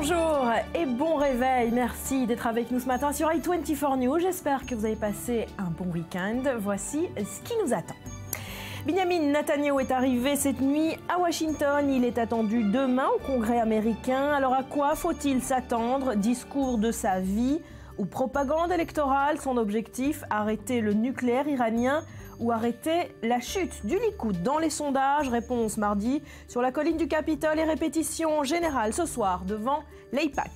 Bonjour et bon réveil. Merci d'être avec nous ce matin sur i24 News. J'espère que vous avez passé un bon week-end. Voici ce qui nous attend. Benjamin Netanyahu est arrivé cette nuit à Washington. Il est attendu demain au Congrès américain. Alors à quoi faut-il s'attendre? Discours de sa vie ou propagande électorale? Son objectif, arrêter le nucléaire iranien ou arrêter la chute du Likoud dans les sondages? Réponse mardi sur la colline du Capitole et répétition générale ce soir devant l'AIPAC.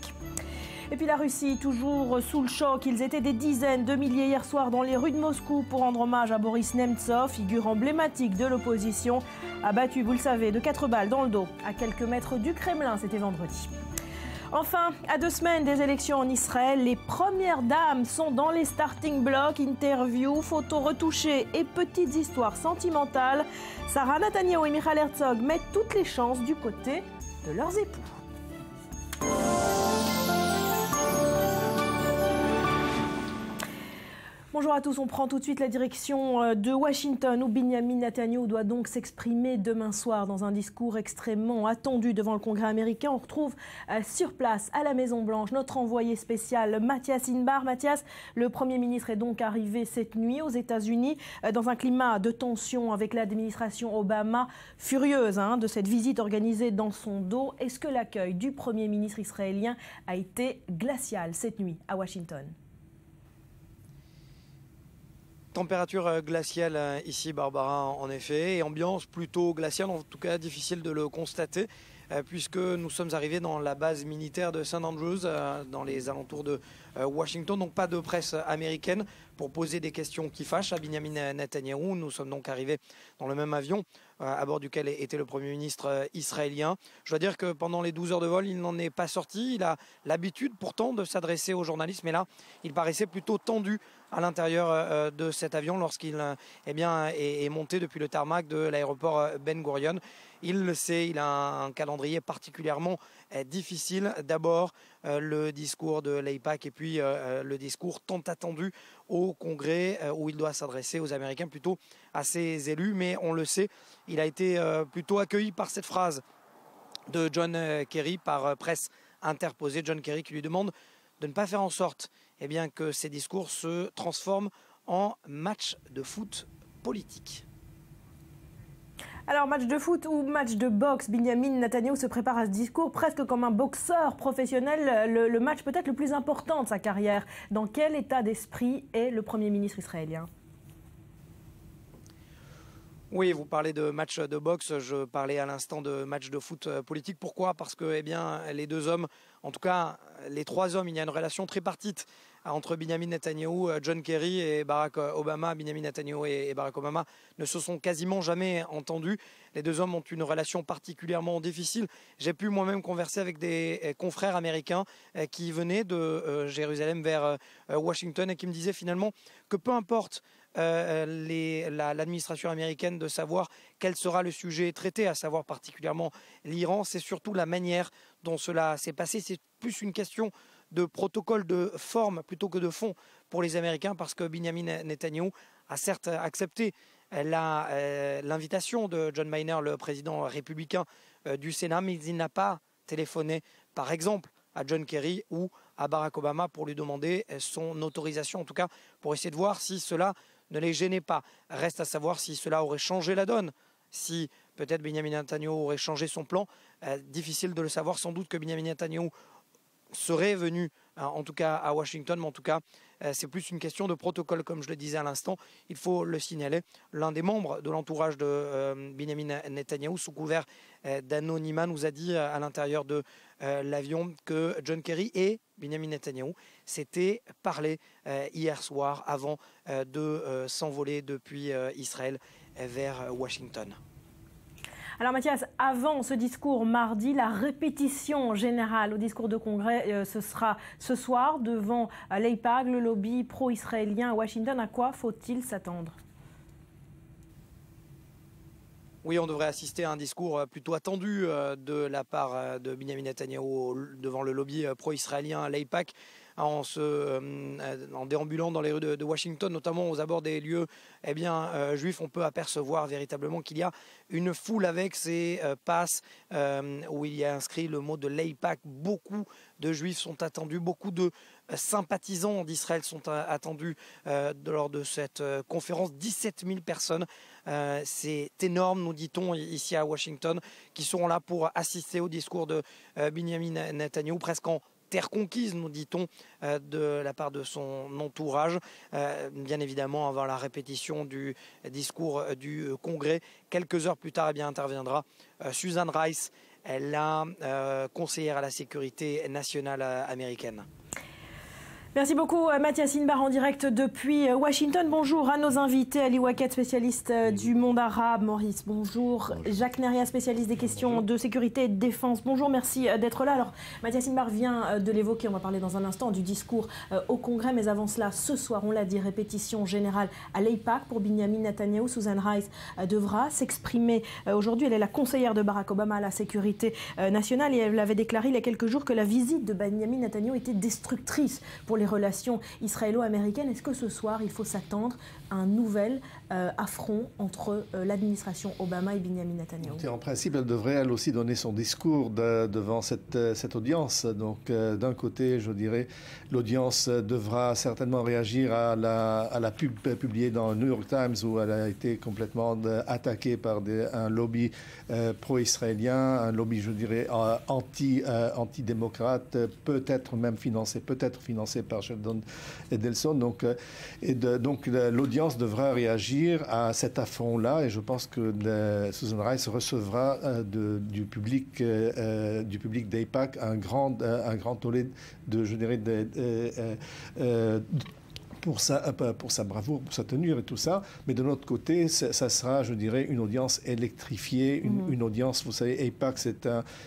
Et puis la Russie, toujours sous le choc. Ils étaient des dizaines de milliers hier soir dans les rues de Moscou pour rendre hommage à Boris Nemtsov, figure emblématique de l'opposition, abattu, vous le savez, de 4 balles dans le dos à quelques mètres du Kremlin, c'était vendredi. Enfin, à 2 semaines des élections en Israël, les premières dames sont dans les starting blocks. Interviews, photos retouchées et petites histoires sentimentales. Sarah Netanyahu et Michal Herzog mettent toutes les chances du côté de leurs époux. Bonjour à tous, on prend tout de suite la direction de Washington où Benjamin Netanyahu doit donc s'exprimer demain soir dans un discours extrêmement attendu devant le Congrès américain. On retrouve sur place à la Maison-Blanche notre envoyé spécial Mathias Inbar. Mathias, le Premier ministre est donc arrivé cette nuit aux États-Unis dans un climat de tension avec l'administration Obama, furieuse de cette visite organisée dans son dos. Est-ce que l'accueil du Premier ministre israélien a été glacial cette nuit à Washington ? Température glaciale ici, Barbara, en effet, et ambiance plutôt glaciale, en tout cas difficile de le constater, puisque nous sommes arrivés dans la base militaire de St. Andrews, dans les alentours de Washington, donc pas de presse américaine pour poser des questions qui fâchent à Benjamin Netanyahu. Nous sommes donc arrivés dans le même avion à bord duquel était le Premier ministre israélien. Je dois dire que pendant les 12 heures de vol, il n'en est pas sorti. Il a l'habitude pourtant de s'adresser aux journalistes, mais là, il paraissait plutôt tendu à l'intérieur de cet avion lorsqu'il est monté depuis le tarmac de l'aéroport Ben Gurion. Il le sait, il a un calendrier particulièrement difficile. D'abord, le discours de l'AIPAC et puis le discours tant attendu au Congrès où il doit s'adresser aux Américains, plutôt à ses élus. Mais on le sait, il a été plutôt accueilli par cette phrase de John Kerry par presse interposée. John Kerry qui lui demande de ne pas faire en sorte que ces discours se transforment en match de foot politique. Alors, match de foot ou match de boxe, Benjamin Netanyahu se prépare à ce discours presque comme un boxeur professionnel, le match peut-être le plus important de sa carrière. Dans quel état d'esprit est le Premier ministre israélien ? Oui, vous parlez de match de boxe, je parlais à l'instant de match de foot politique. Pourquoi ? Parce que les deux hommes, en tout cas les trois hommes, il y a une relation tripartite entre Benjamin Netanyahu, John Kerry et Barack Obama. Benjamin Netanyahu et Barack Obama ne se sont quasiment jamais entendus. Les deux hommes ont une relation particulièrement difficile. J'ai pu moi-même converser avec des confrères américains qui venaient de Jérusalem vers Washington et qui me disaient finalement que peu importe l'administration américaine de savoir quel sera le sujet traité, à savoir particulièrement l'Iran, c'est surtout la manière dont cela s'est passé. C'est plus une question de protocole, de forme plutôt que de fond pour les Américains, parce que Benjamin Netanyahu a certes accepté l'invitation de John Boehner, le président républicain du Sénat, mais il n'a pas téléphoné, par exemple, à John Kerry ou à Barack Obama pour lui demander son autorisation, en tout cas pour essayer de voir si cela ne les gênait pas. Reste à savoir si cela aurait changé la donne, si peut-être Benjamin Netanyahu aurait changé son plan. Difficile de le savoir, sans doute que Benjamin Netanyahu serait venu en tout cas à Washington, mais en tout cas c'est plus une question de protocole, comme je le disais à l'instant. Il faut le signaler, l'un des membres de l'entourage de Benjamin Netanyahu, sous couvert d'anonymat, nous a dit à l'intérieur de l'avion que John Kerry et Benjamin Netanyahu s'étaient parlé hier soir avant de s'envoler depuis Israël vers Washington. Alors Mathias, avant ce discours mardi, la répétition générale au discours de congrès, ce sera ce soir devant l'AIPAC, le lobby pro-israélien à Washington. À quoi faut-il s'attendre ? Oui, on devrait assister à un discours plutôt attendu de la part de Benjamin Netanyahu devant le lobby pro-israélien à l'AIPAC. en déambulant dans les rues de Washington, notamment aux abords des lieux juifs, on peut apercevoir véritablement qu'il y a une foule avec ces passes où il y a inscrit le mot de l'AIPAC. Beaucoup de juifs sont attendus, beaucoup de sympathisants d'Israël sont attendus lors de cette conférence. 17 000 personnes, c'est énorme, nous dit-on ici à Washington, qui seront là pour assister au discours de Binyamin Netanyahou, presque en terre conquise, nous dit-on, de la part de son entourage. Bien évidemment, avant la répétition du discours du Congrès, quelques heures plus tard, interviendra Susan Rice, la conseillère à la sécurité nationale américaine. Merci beaucoup Mathias Inbar en direct depuis Washington. Bonjour à nos invités, Ali Waquette, spécialiste du monde arabe. Maurice, bonjour. Jacques Neria, spécialiste des questions de sécurité et de défense. Bonjour, merci d'être là. Alors, Mathias Inbar vient de l'évoquer, on va parler dans un instant du discours au Congrès. Mais avant cela, ce soir, on l'a dit, répétition générale à l'AIPAC pour Binyamin Netanyahou. Susan Rice devra s'exprimer aujourd'hui. Elle est la conseillère de Barack Obama à la sécurité nationale et elle avait déclaré il y a quelques jours que la visite de Binyamin Netanyahou était destructrice pour les relations israélo-américaines. Est-ce que ce soir, il faut s'attendre à un nouvel affront entre l'administration Obama et Binyamin Netanyahou? En principe, elle devrait elle aussi donner son discours devant cette audience. Donc, d'un côté, je dirais, l'audience devra certainement réagir à la pub publiée dans le New York Times où elle a été complètement attaquée par un lobby pro-israélien, un lobby, je dirais, anti-démocrate, peut-être même financé par Sheldon Adelson. Donc, l'audience devra réagir à cet affront-là et je pense que Susan Rice recevra du public d'AIPAC un grand tollé pour sa bravoure, pour sa tenue et tout ça. Mais de l'autre côté, ça sera, je dirais, une audience électrifiée, une audience, vous savez, AIPAC,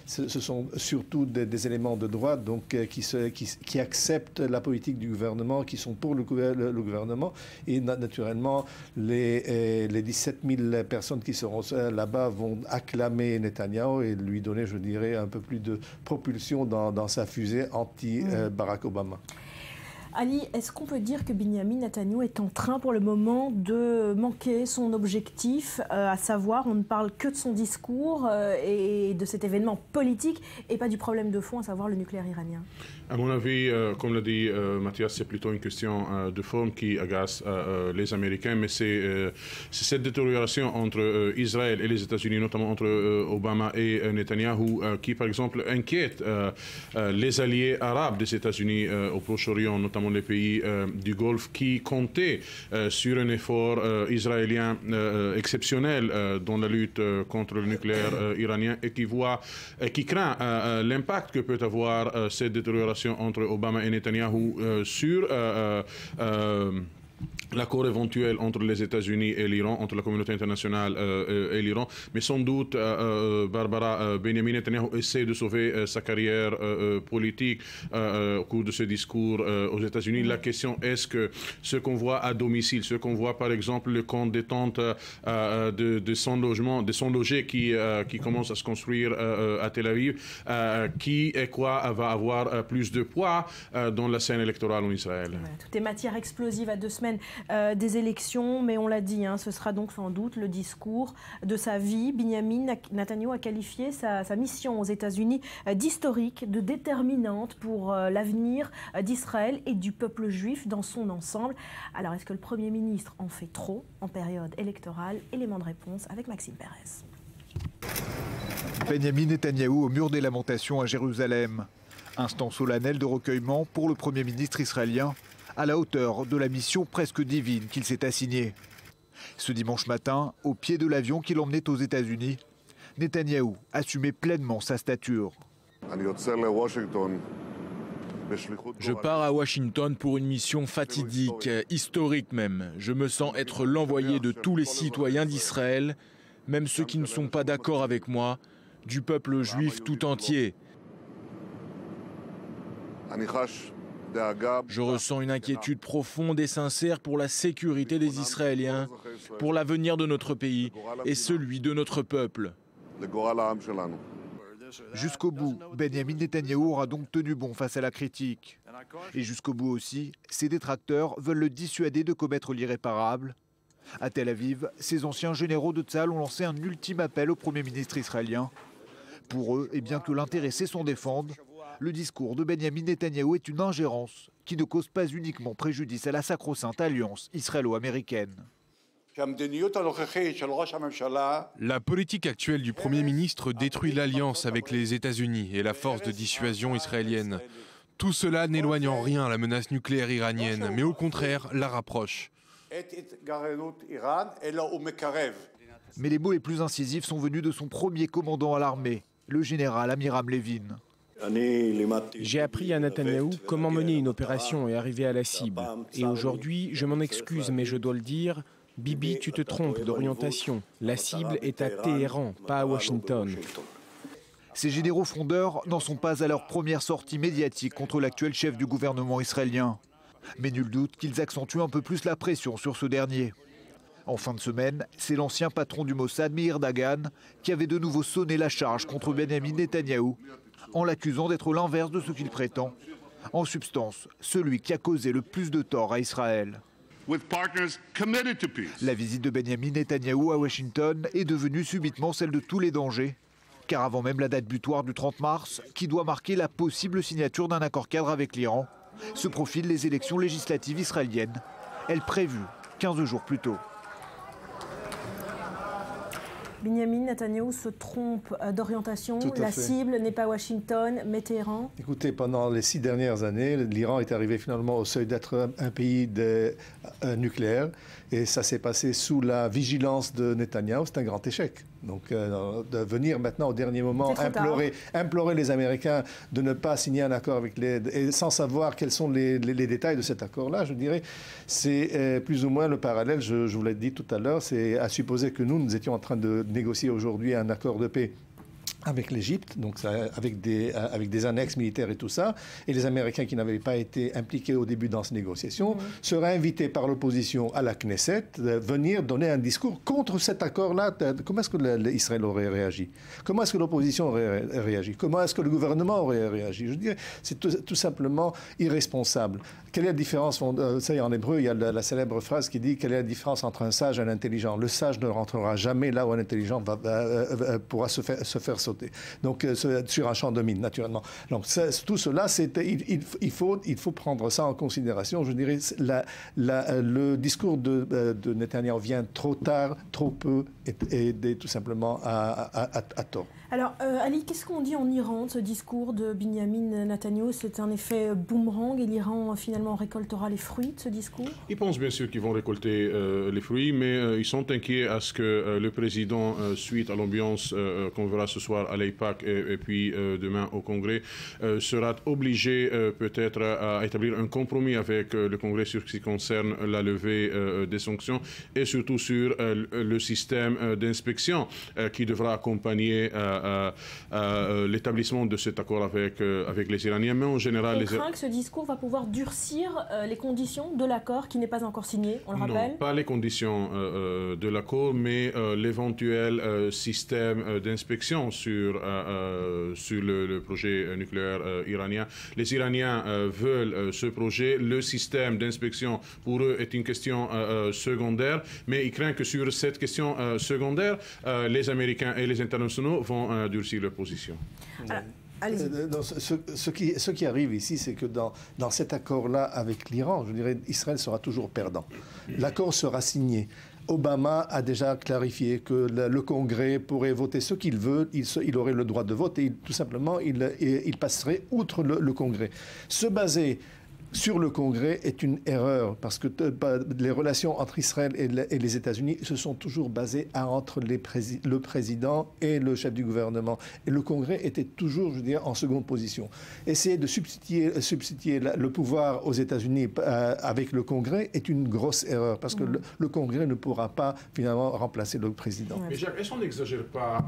ce sont surtout des éléments de droite donc, qui acceptent la politique du gouvernement, qui sont pour le gouvernement. Et naturellement, les 17 000 personnes qui seront là-bas vont acclamer Netanyahou et lui donner, je dirais, un peu plus de propulsion dans sa fusée anti-Barack Obama. Ali, est-ce qu'on peut dire que Binyamin Netanyahou est en train pour le moment de manquer son objectif, à savoir on ne parle que de son discours et de cet événement politique et pas du problème de fond, à savoir le nucléaire iranien? À mon avis, comme l'a dit Mathias, c'est plutôt une question de forme qui agace les Américains, mais c'est cette détérioration entre Israël et les États-Unis, notamment entre Obama et Netanyahou, qui par exemple inquiète les alliés arabes des États-Unis au Proche-Orient, notamment les pays du Golfe, qui comptaient sur un effort israélien exceptionnel dans la lutte contre le nucléaire iranien et qui craint l'impact que peut avoir cette détérioration entre Obama et Netanyahou sur l'accord éventuel entre les États-Unis et l'Iran, entre la communauté internationale et l'Iran. Mais sans doute, Barbara, Benjamin Netanyahou essaie de sauver sa carrière politique au cours de ce discours aux États-Unis. La question est-ce que ce qu'on voit à domicile, ce qu'on voit par exemple le camp de détente de son logement, de son logé qui commence à se construire à Tel Aviv, qui et quoi va avoir plus de poids dans la scène électorale en Israël. Voilà, tout est matière explosive à 2 semaines des élections, mais on l'a dit, ce sera donc sans doute le discours de sa vie. Binyamin Netanyahou a qualifié sa mission aux États-Unis d'historique, de déterminante pour l'avenir d'Israël et du peuple juif dans son ensemble. Alors, est-ce que le Premier ministre en fait trop en période électorale? Élément de réponse avec Maxime Pérez. Binyamin Netanyahou au mur des lamentations à Jérusalem. Instant solennel de recueillement pour le Premier ministre israélien, à la hauteur de la mission presque divine qu'il s'est assignée. Ce dimanche matin, au pied de l'avion qui l'emmenait aux États-Unis, Netanyahou assumait pleinement sa stature. Je pars à Washington pour une mission fatidique, historique même. Je me sens être l'envoyé de tous les citoyens d'Israël, même ceux qui ne sont pas d'accord avec moi, du peuple juif tout entier. Je ressens une inquiétude profonde et sincère pour la sécurité des Israéliens, pour l'avenir de notre pays et celui de notre peuple. Jusqu'au bout, Benyamin Netanyahou aura donc tenu bon face à la critique. Et jusqu'au bout aussi, ses détracteurs veulent le dissuader de commettre l'irréparable. À Tel Aviv, ces anciens généraux de Tsahal ont lancé un ultime appel au Premier ministre israélien. Pour eux, et bien que l'intéressé s'en défende, le discours de Benyamin Netanyahou est une ingérence qui ne cause pas uniquement préjudice à la sacro-sainte alliance israélo-américaine. La politique actuelle du Premier ministre détruit l'alliance avec les États-Unis et la force de dissuasion israélienne. Tout cela n'éloigne en rien la menace nucléaire iranienne, mais au contraire la rapproche. Mais les mots les plus incisifs sont venus de son premier commandant à l'armée, le général Amiram Levin. J'ai appris à Netanyahou comment mener une opération et arriver à la cible. Et aujourd'hui, je m'en excuse, mais je dois le dire, Bibi, tu te trompes d'orientation. La cible est à Téhéran, pas à Washington. Ces généraux frondeurs n'en sont pas à leur première sortie médiatique contre l'actuel chef du gouvernement israélien. Mais nul doute qu'ils accentuent un peu plus la pression sur ce dernier. En fin de semaine, c'est l'ancien patron du Mossad, Meir Dagan, qui avait de nouveau sonné la charge contre Benyamin Netanyahou, en l'accusant d'être l'inverse de ce qu'il prétend. En substance, celui qui a causé le plus de tort à Israël. La visite de Benyamin Netanyahou à Washington est devenue subitement celle de tous les dangers. Car avant même la date butoir du 30 mars, qui doit marquer la possible signature d'un accord cadre avec l'Iran, se profilent les élections législatives israéliennes, elles prévues 15 jours plus tôt. Benyamin Netanyahou se trompe d'orientation. La cible n'est pas Washington, mais Téhéran. Écoutez, pendant les 6 dernières années, l'Iran est arrivé finalement au seuil d'être un pays nucléaire. Et ça s'est passé sous la vigilance de Netanyahou. C'est un grand échec. Donc, de venir maintenant au dernier moment implorer les Américains de ne pas signer un accord avec et sans savoir quels sont les détails de cet accord-là, je dirais, c'est plus ou moins le parallèle, je vous l'ai dit tout à l'heure, c'est à supposer que nous étions en train de négocier aujourd'hui un accord de paix avec l'Égypte, donc avec des annexes militaires et tout ça, et les Américains qui n'avaient pas été impliqués au début dans ces négociations seraient invités par l'opposition à la Knesset de venir donner un discours contre cet accord-là. Comment est-ce que l'Israël aurait réagi? Comment est-ce que l'opposition aurait réagi? Comment est-ce que le gouvernement aurait réagi? Je dirais, c'est tout simplement irresponsable. Quelle est la différence? Ça y est, en hébreu, il y a la célèbre phrase qui dit quelle est la différence entre un sage et un intelligent? Le sage ne rentrera jamais là où un intelligent pourra se faire sauter. Donc, sur un champ de mine, naturellement. Donc, tout cela, il faut prendre ça en considération. Je dirais, le discours de Netanyahou vient trop tard, trop peu, et tout simplement à tort. Alors, Ali, qu'est-ce qu'on dit en Iran de ce discours de Benyamin Netanyahou? C'est un effet boomerang et l'Iran, finalement, récoltera les fruits de ce discours? Ils pensent bien sûr qu'ils vont récolter les fruits, mais ils sont inquiets à ce que le président, suite à l'ambiance qu'on verra ce soir à l'AIPAC et puis demain au Congrès, sera obligé peut-être à établir un compromis avec le Congrès sur ce qui concerne la levée des sanctions et surtout sur le système d'inspection qui devra accompagner l'établissement de cet accord avec les Iraniens. Mais en général, on craint que ce discours va pouvoir durcir les conditions de l'accord qui n'est pas encore signé, on le rappelle? Non, pas les conditions de l'accord, mais l'éventuel système d'inspection sur le projet nucléaire iranien. Les Iraniens veulent ce projet. Le système d'inspection, pour eux, est une question secondaire, mais ils craignent que sur cette question secondaire, les Américains et les internationaux vont durcir leur position. Ce qui arrive ici, c'est que dans cet accord-là avec l'Iran, je dirais, Israël sera toujours perdant. L'accord sera signé. Obama a déjà clarifié que le Congrès pourrait voter ce qu'il veut, il aurait le droit de vote et tout simplement, il passerait outre le Congrès. Se baser sur le Congrès est une erreur parce que les relations entre Israël et les États-Unis se sont toujours basées entre le président et le chef du gouvernement. Et le Congrès était toujours, je dirais, en seconde position. Essayer de substituer le pouvoir aux États-Unis avec le Congrès est une grosse erreur parce que le Congrès ne pourra pas finalement remplacer le président. Mais Jacques, est-ce qu'on n'exagère pas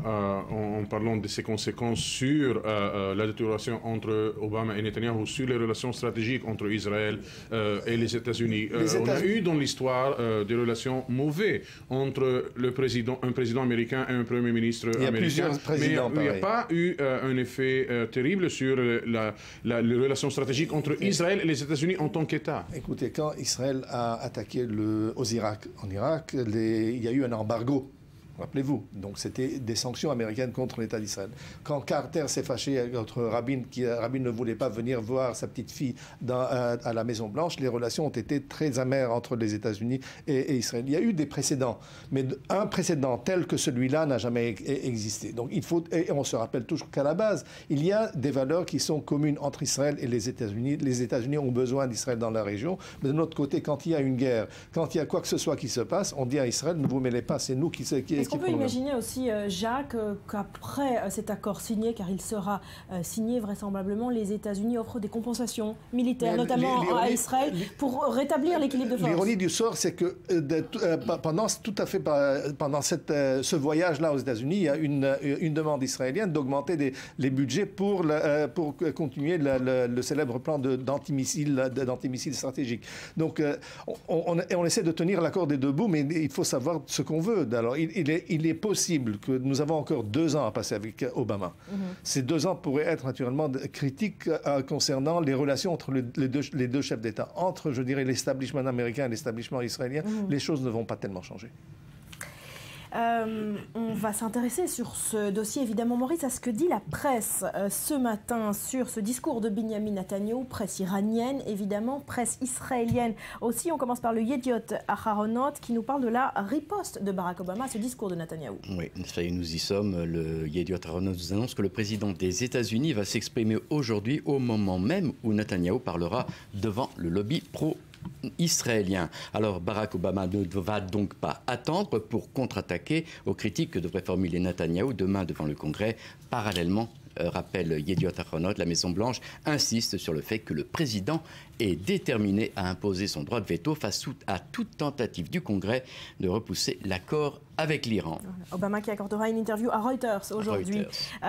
en parlant de ces conséquences sur la détérioration entre Obama et Netanyahou, sur les relations stratégiques entre Israël et les États-Unis. On a eu dans l'histoire des relations mauvaises entre un président américain et un premier ministre américain. Il y a plusieurs présidents, mais il n'y a pas eu un effet terrible sur les relations stratégiques entre Israël et les États-Unis en tant qu'État. Écoutez, quand Israël a attaqué en Irak, il y a eu un embargo. Rappelez-vous, donc c'était des sanctions américaines contre l'État d'Israël. Quand Carter s'est fâché contre Rabin, Rabin ne voulait pas venir voir sa petite fille à la Maison-Blanche, les relations ont été très amères entre les États-Unis et Israël. Il y a eu des précédents, mais un précédent tel que celui-là n'a jamais existé. Donc et on se rappelle toujours qu'à la base, il y a des valeurs qui sont communes entre Israël et les États-Unis. Les États-Unis ont besoin d'Israël dans la région, mais de l'autre côté, quand il y a une guerre, quand il y a quoi que ce soit qui se passe, on dit à Israël, ne vous mêlez pas, c'est nous qui Est-ce qu'on peut imaginer aussi, Jacques, qu'après cet accord signé, car il sera signé vraisemblablement, les États-Unis offrent des compensations militaires, notamment à Israël, pour rétablir l'équilibre de force? L'ironie du sort, c'est que pendant ce voyage-là aux États-Unis, il y a une demande israélienne d'augmenter les budgets pour continuer le célèbre plan d'antimissiles stratégiques. Donc, on essaie de tenir l'accord des deux bouts, mais il faut savoir ce qu'on veut. Alors, il est possible que nous avons encore 2 ans à passer avec Obama. Ces 2 ans pourraient être naturellement critiques concernant les relations entre les deux chefs d'État. Entre, je dirais, l'establishment américain et l'establishment israélien, les choses ne vont pas tellement changer. On va s'intéresser sur ce dossier, évidemment, Maurice, à ce que dit la presse ce matin sur ce discours de Binyamin Netanyahou, presse iranienne, évidemment, presse israélienne aussi. On commence par le Yediot Aharonot qui nous parle de la riposte de Barack Obama à ce discours de Netanyahou. Oui, ça y est, nous y sommes. Le Yediot Aharonot nous annonce que le président des États-Unis va s'exprimer aujourd'hui au moment même où Netanyahou parlera devant le lobby pro-israélien. Alors Barack Obama ne va donc pas attendre pour contre-attaquer aux critiques que devrait formuler Netanyahou demain devant le Congrès. Parallèlement, rappelle Yediot Aharonot, la Maison-Blanche insiste sur le fait que le président est déterminé à imposer son droit de veto face à toute tentative du Congrès de repousser l'accord avec l'Iran. Obama qui accordera une interview à Reuters aujourd'hui.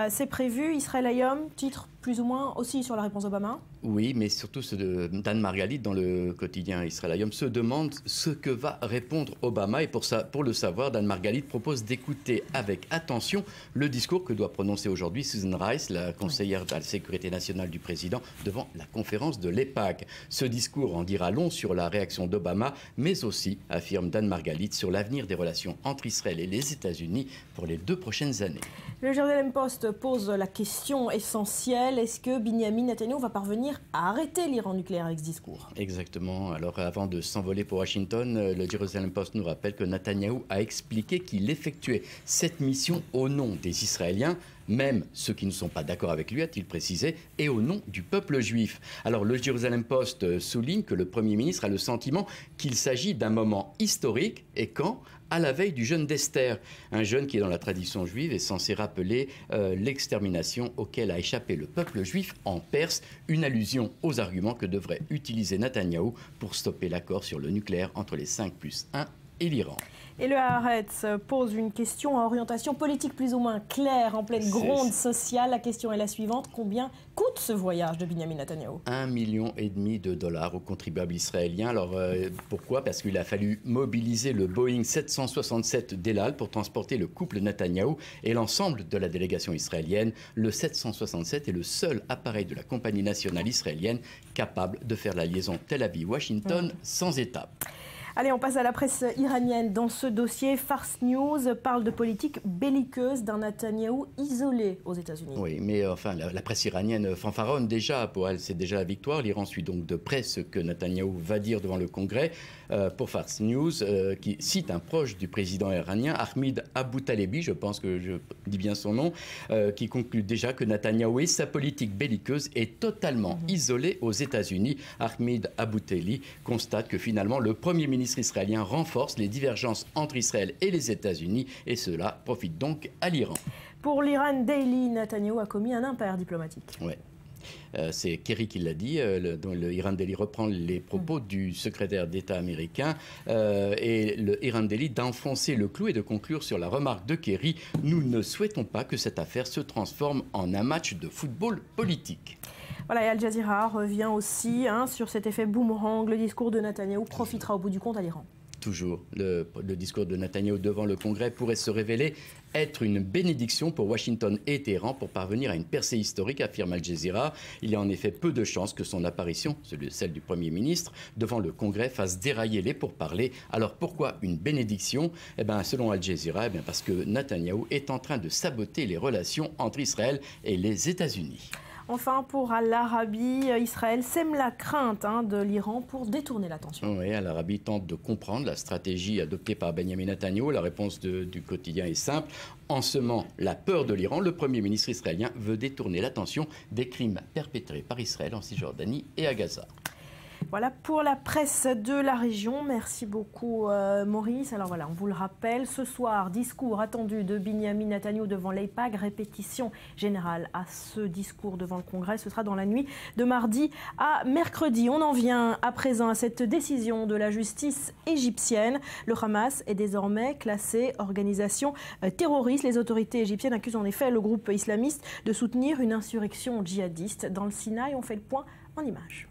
C'est prévu. Israël Hayom, titre plus ou moins aussi sur la réponse d'Obama. Oui, mais surtout ceux de Dan Margalit dans le quotidien Israël Hayom se demande ce que va répondre Obama. Et pour le savoir, Dan Margalit propose d'écouter avec attention le discours que doit prononcer aujourd'hui Susan Rice, la conseillère à la sécurité nationale du président, devant la conférence de l'EPAC. Ce discours en dira long sur la réaction d'Obama, mais aussi, affirme Dan Margalit, sur l'avenir des relations entre Israël et les États-Unis pour les 2 prochaines années. Le Jérusalem Post pose la question essentielle. Est-ce que Binyamin Netanyahou va parvenir à arrêter l'Iran nucléaire avec ce discours? Exactement. Alors avant de s'envoler pour Washington, le Jérusalem Post nous rappelle que Netanyahou a expliqué qu'il effectuait cette mission au nom des Israéliens, même ceux qui ne sont pas d'accord avec lui, a-t-il précisé, et au nom du peuple juif. Alors le Jérusalem Post souligne que le Premier ministre a le sentiment qu'il s'agit d'un moment historique, et quand ? À la veille du jeûne d'Esther, un jeûne qui, dans la tradition juive, est censé rappeler l'extermination auquel a échappé le peuple juif en Perse, une allusion aux arguments que devrait utiliser Netanyahou pour stopper l'accord sur le nucléaire entre les 5+1 et l'Iran. Et le Haaretz pose une question à orientation politique plus ou moins claire, en pleine gronde sociale. La question est la suivante. Combien coûte ce voyage de Binyamin Netanyahou? 1,5 million de dollars aux contribuables israéliens. Alors pourquoi? Parce qu'il a fallu mobiliser le Boeing 767 d'El Al pour transporter le couple Netanyahou et l'ensemble de la délégation israélienne. Le 767 est le seul appareil de la compagnie nationale israélienne capable de faire la liaison Tel Aviv-Washington sans étape. Allez, on passe à la presse iranienne. Dans ce dossier, Fars News parle de politique belliqueuse d'un Netanyahou isolé aux États-Unis. Oui, mais enfin, la presse iranienne fanfaronne déjà. Pour elle, c'est déjà la victoire. L'Iran suit donc de près ce que Netanyahou va dire devant le Congrès. Pour Fars News, qui cite un proche du président iranien, Ahmed Abou-Talebi, je pense que je dis bien son nom, qui conclut déjà que Netanyahou et sa politique belliqueuse est totalement isolée aux États-Unis. Ahmed Abou-Talebi constate que finalement, le Premier ministre israélien renforce les divergences entre Israël et les États-Unis et cela profite donc à l'Iran. Pour l'Iran Daily, Netanyahou a commis un impair diplomatique. Ouais. C'est Kerry qui l'a dit, dont le Iran Daily reprend les propos du secrétaire d'État américain et le Iran Daily d'enfoncer le clou et de conclure sur la remarque de Kerry. Nous ne souhaitons pas que cette affaire se transforme en un match de football politique. Voilà, et Al Jazeera revient aussi sur cet effet boomerang. Le discours de Netanyahou profitera au bout du compte à l'Iran. Toujours, le discours de Netanyahou devant le Congrès pourrait se révéler être une bénédiction pour Washington et Téhéran pour parvenir à une percée historique, affirme Al Jazeera. Il y a en effet peu de chances que son apparition, celle du Premier ministre, devant le Congrès fasse dérailler les pourparlers. Alors pourquoi une bénédiction? Selon Al Jazeera, parce que Netanyahou est en train de saboter les relations entre Israël et les États-Unis. Enfin, pour Al-Arabi, Israël sème la crainte de l'Iran pour détourner l'attention. Oui, Al-Arabi tente de comprendre la stratégie adoptée par Benjamin Netanyahou. La réponse du quotidien est simple. En semant la peur de l'Iran, le Premier ministre israélien veut détourner l'attention des crimes perpétrés par Israël en Cisjordanie et à Gaza. Voilà pour la presse de la région. Merci beaucoup Maurice. Alors voilà, on vous le rappelle, ce soir, discours attendu de Benjamin Netanyahou devant l'AIPAC, répétition générale à ce discours devant le Congrès. Ce sera dans la nuit de mardi à mercredi. On en vient à présent à cette décision de la justice égyptienne. Le Hamas est désormais classé organisation terroriste. Les autorités égyptiennes accusent en effet le groupe islamiste de soutenir une insurrection djihadiste dans le Sinaï. On fait le point en images.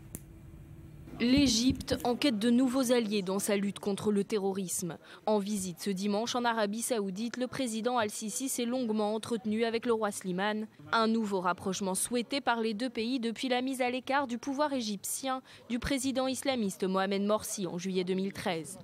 L'Égypte en quête de nouveaux alliés dans sa lutte contre le terrorisme. En visite ce dimanche en Arabie Saoudite, le président Al-Sisi s'est longuement entretenu avec le roi Slimane. Un nouveau rapprochement souhaité par les deux pays depuis la mise à l'écart du pouvoir égyptien du président islamiste Mohamed Morsi en juillet 2013.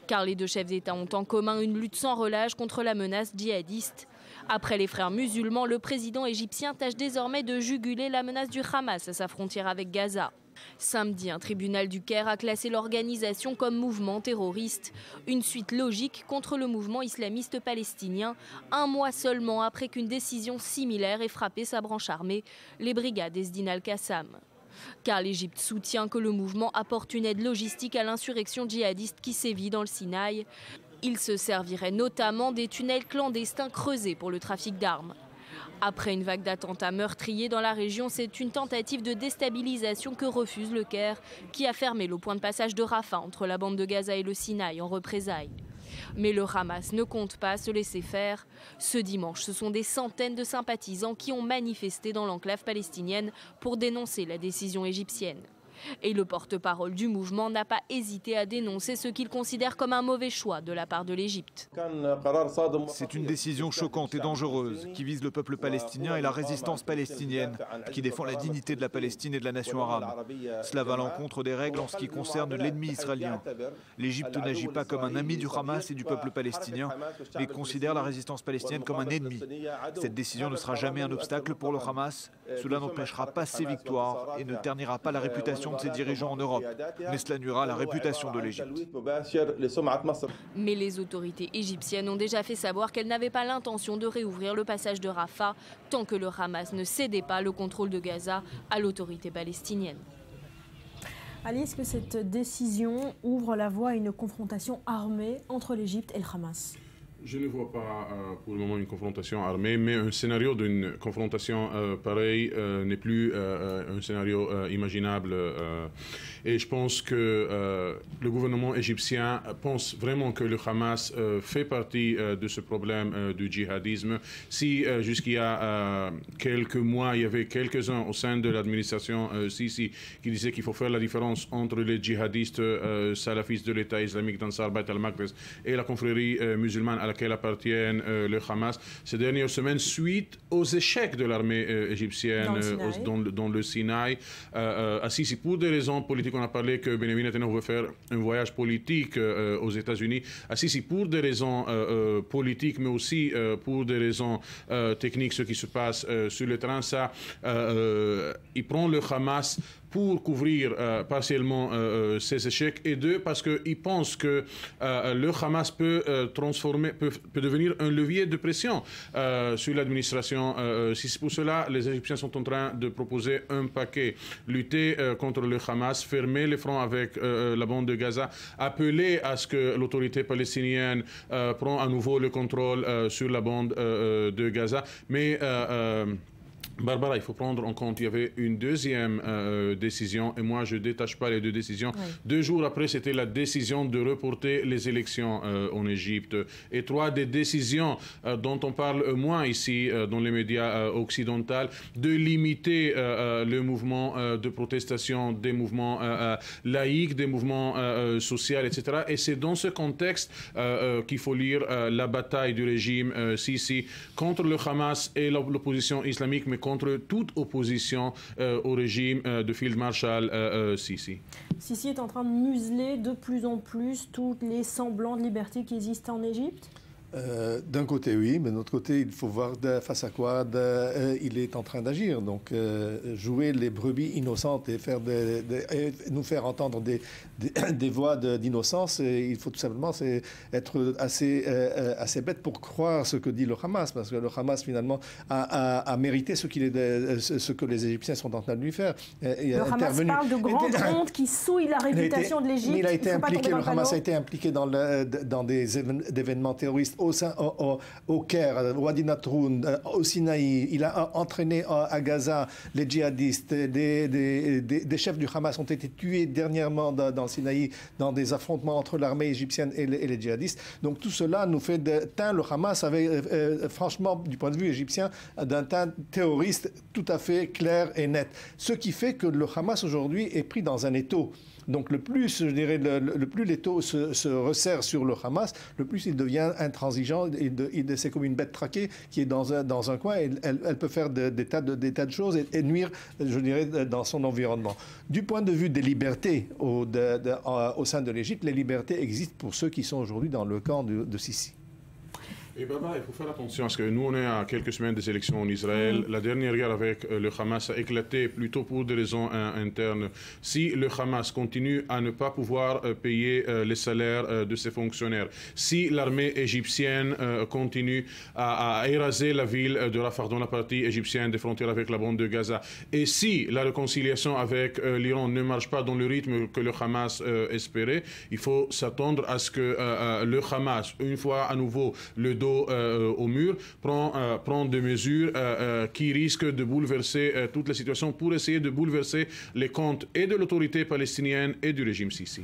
Car les deux chefs d'État ont en commun une lutte sans relâche contre la menace djihadiste. Après les frères musulmans, le président égyptien tâche désormais de juguler la menace du Hamas à sa frontière avec Gaza. Samedi, un tribunal du Caire a classé l'organisation comme mouvement terroriste. Une suite logique contre le mouvement islamiste palestinien, un mois seulement après qu'une décision similaire ait frappé sa branche armée, les brigades Esdin al-Qassam. Car l'Égypte soutient que le mouvement apporte une aide logistique à l'insurrection djihadiste qui sévit dans le Sinaï. Il se servirait notamment des tunnels clandestins creusés pour le trafic d'armes. Après une vague d'attentats meurtriers dans la région, c'est une tentative de déstabilisation que refuse le Caire, qui a fermé le point de passage de Rafah entre la bande de Gaza et le Sinaï en représailles. Mais le Hamas ne compte pas se laisser faire. Ce dimanche, ce sont des centaines de sympathisants qui ont manifesté dans l'enclave palestinienne pour dénoncer la décision égyptienne. Et le porte-parole du mouvement n'a pas hésité à dénoncer ce qu'il considère comme un mauvais choix de la part de l'Égypte. C'est une décision choquante et dangereuse qui vise le peuple palestinien et la résistance palestinienne, qui défend la dignité de la Palestine et de la nation arabe. Cela va à l'encontre des règles en ce qui concerne l'ennemi israélien. L'Égypte n'agit pas comme un ami du Hamas et du peuple palestinien, mais considère la résistance palestinienne comme un ennemi. Cette décision ne sera jamais un obstacle pour le Hamas. Cela n'empêchera pas ses victoires et ne ternira pas la réputation de ses dirigeants en Europe, mais cela nuira à la réputation de l'Égypte. Mais les autorités égyptiennes ont déjà fait savoir qu'elles n'avaient pas l'intention de réouvrir le passage de Rafah tant que le Hamas ne cédait pas le contrôle de Gaza à l'autorité palestinienne. Ali, est-ce que cette décision ouvre la voie à une confrontation armée entre l'Égypte et le Hamas ? Je ne vois pas pour le moment une confrontation armée, mais un scénario d'une confrontation pareille n'est plus un scénario imaginable. Et je pense que le gouvernement égyptien pense vraiment que le Hamas fait partie de ce problème du djihadisme. Si jusqu'il y a quelques mois, il y avait quelques-uns au sein de l'administration Sisi qui disaient qu'il faut faire la différence entre les djihadistes salafistes de l'État islamique d'Ansar Bayt al-Maqdis et la confrérie musulmane à laquelle appartiennent le Hamas ces dernières semaines, suite aux échecs de l'armée égyptienne dans le Sinaï. Sisi, pour des raisons politiques, on a parlé que Benjamin Netanyahou veut faire un voyage politique aux États-Unis. Sisi, pour des raisons politiques, mais aussi pour des raisons techniques, ce qui se passe sur le terrain, ça, il prend le Hamas pour couvrir partiellement ces échecs, et deux, parce qu'il pense que le Hamas peut devenir un levier de pression sur l'administration. C'est pour cela les Égyptiens sont en train de proposer un paquet, lutter contre le Hamas, fermer les fronts avec la bande de Gaza, appeler à ce que l'autorité palestinienne prenne à nouveau le contrôle sur la bande de Gaza, mais Barbara, il faut prendre en compte, il y avait une deuxième décision, et moi je ne détache pas les deux décisions. Oui. 2 jours après, c'était la décision de reporter les élections en Égypte. Et 3 des décisions dont on parle moins ici dans les médias occidentaux, de limiter le mouvement de protestation, des mouvements laïcs, des mouvements sociaux, etc. Et c'est dans ce contexte qu'il faut lire la bataille du régime Sisi contre le Hamas et l'opposition islamique, mais contre toute opposition au régime de Field Marshal Sisi. Sisi est en train de museler de plus en plus tous les semblants de liberté qui existent en Égypte? D'un côté, oui, mais de l'autre côté, il faut voir face à quoi il est en train d'agir. Donc, jouer les brebis innocentes et nous faire entendre des voix d'innocence, il faut tout simplement être assez bête pour croire ce que dit le Hamas, parce que le Hamas, finalement, a mérité ce que les Égyptiens sont en train de lui faire. Le Hamas parle de grandes hontes qui souillent la réputation de l'Égypte. Le Hamas a été impliqué dans des événements terroristes au Caire, au Wadi Natroun, au Sinaï. Il a entraîné à Gaza les djihadistes. Des chefs du Hamas ont été tués dernièrement dans le Sinaï, dans des affrontements entre l'armée égyptienne et les djihadistes. Donc tout cela nous fait teint le Hamas avec, franchement, du point de vue égyptien, d'un teint terroriste tout à fait clair et net. Ce qui fait que le Hamas aujourd'hui est pris dans un étau. Donc le plus, je dirais, le plus l'étau se resserre sur le Hamas, le plus il devient intransigeant. C'est comme une bête traquée qui est dans un coin. Et elle peut faire des tas de choses et nuire, je dirais, dans son environnement. Du point de vue des libertés au sein de l'Égypte, les libertés existent pour ceux qui sont aujourd'hui dans le camp de Sisi. Et Baba, il faut faire attention parce que nous, on est à quelques semaines des élections en Israël. La dernière guerre avec le Hamas a éclaté plutôt pour des raisons internes. Si le Hamas continue à ne pas pouvoir payer les salaires de ses fonctionnaires, si l'armée égyptienne continue à éraser la ville de Rafah dans la partie égyptienne des frontières avec la bande de Gaza, et si la réconciliation avec l'Iran ne marche pas dans le rythme que le Hamas espérait, il faut s'attendre à ce que le Hamas, une fois à nouveau le dos au mur, prend des mesures qui risquent de bouleverser toute la situation pour essayer de bouleverser les comptes et de l'autorité palestinienne et du régime Sisi.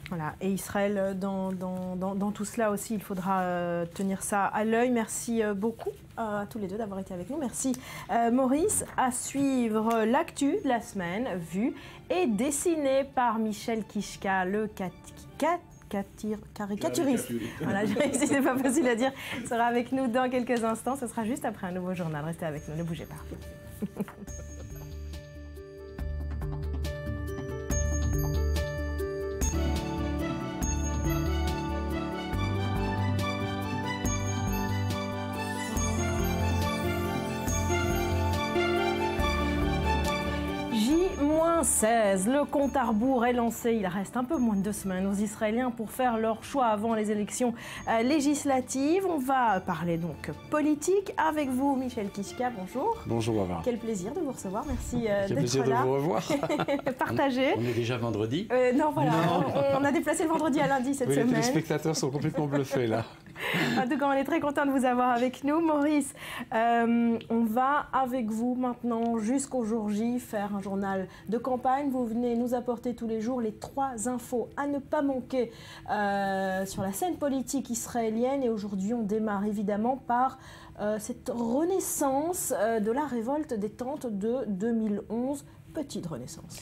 Voilà, et Israël, dans tout cela aussi, il faudra tenir ça à l'œil. Merci beaucoup à tous les deux d'avoir été avec nous. Merci Maurice. À suivre l'actu de la semaine, vue et dessinée par Michel Kishka, le caricaturiste. Voilà, c'est pas facile à dire. Il sera avec nous dans quelques instants. Ce sera juste après un nouveau journal. Restez avec nous, ne bougez pas. J-16, le compte à rebours est lancé. Il reste un peu moins de 2 semaines aux Israéliens pour faire leur choix avant les élections législatives. On va parler donc politique avec vous, Michel Kishka. Bonjour. Bonjour, Barbara. Quel plaisir de vous recevoir. Merci d'être là. Quel plaisir de vous revoir. Partagez. On est déjà vendredi. Non, voilà. Non. On a déplacé le vendredi à lundi cette semaine. Les téléspectateurs sont complètement bluffés là. En tout cas, on est très content de vous avoir avec nous. Maurice, on va avec vous maintenant jusqu'au jour J faire un journal de campagne. Vous venez nous apporter tous les jours les 3 infos à ne pas manquer sur la scène politique israélienne. Et aujourd'hui, on démarre évidemment par cette renaissance de la révolte des tentes de 2011. Petite renaissance.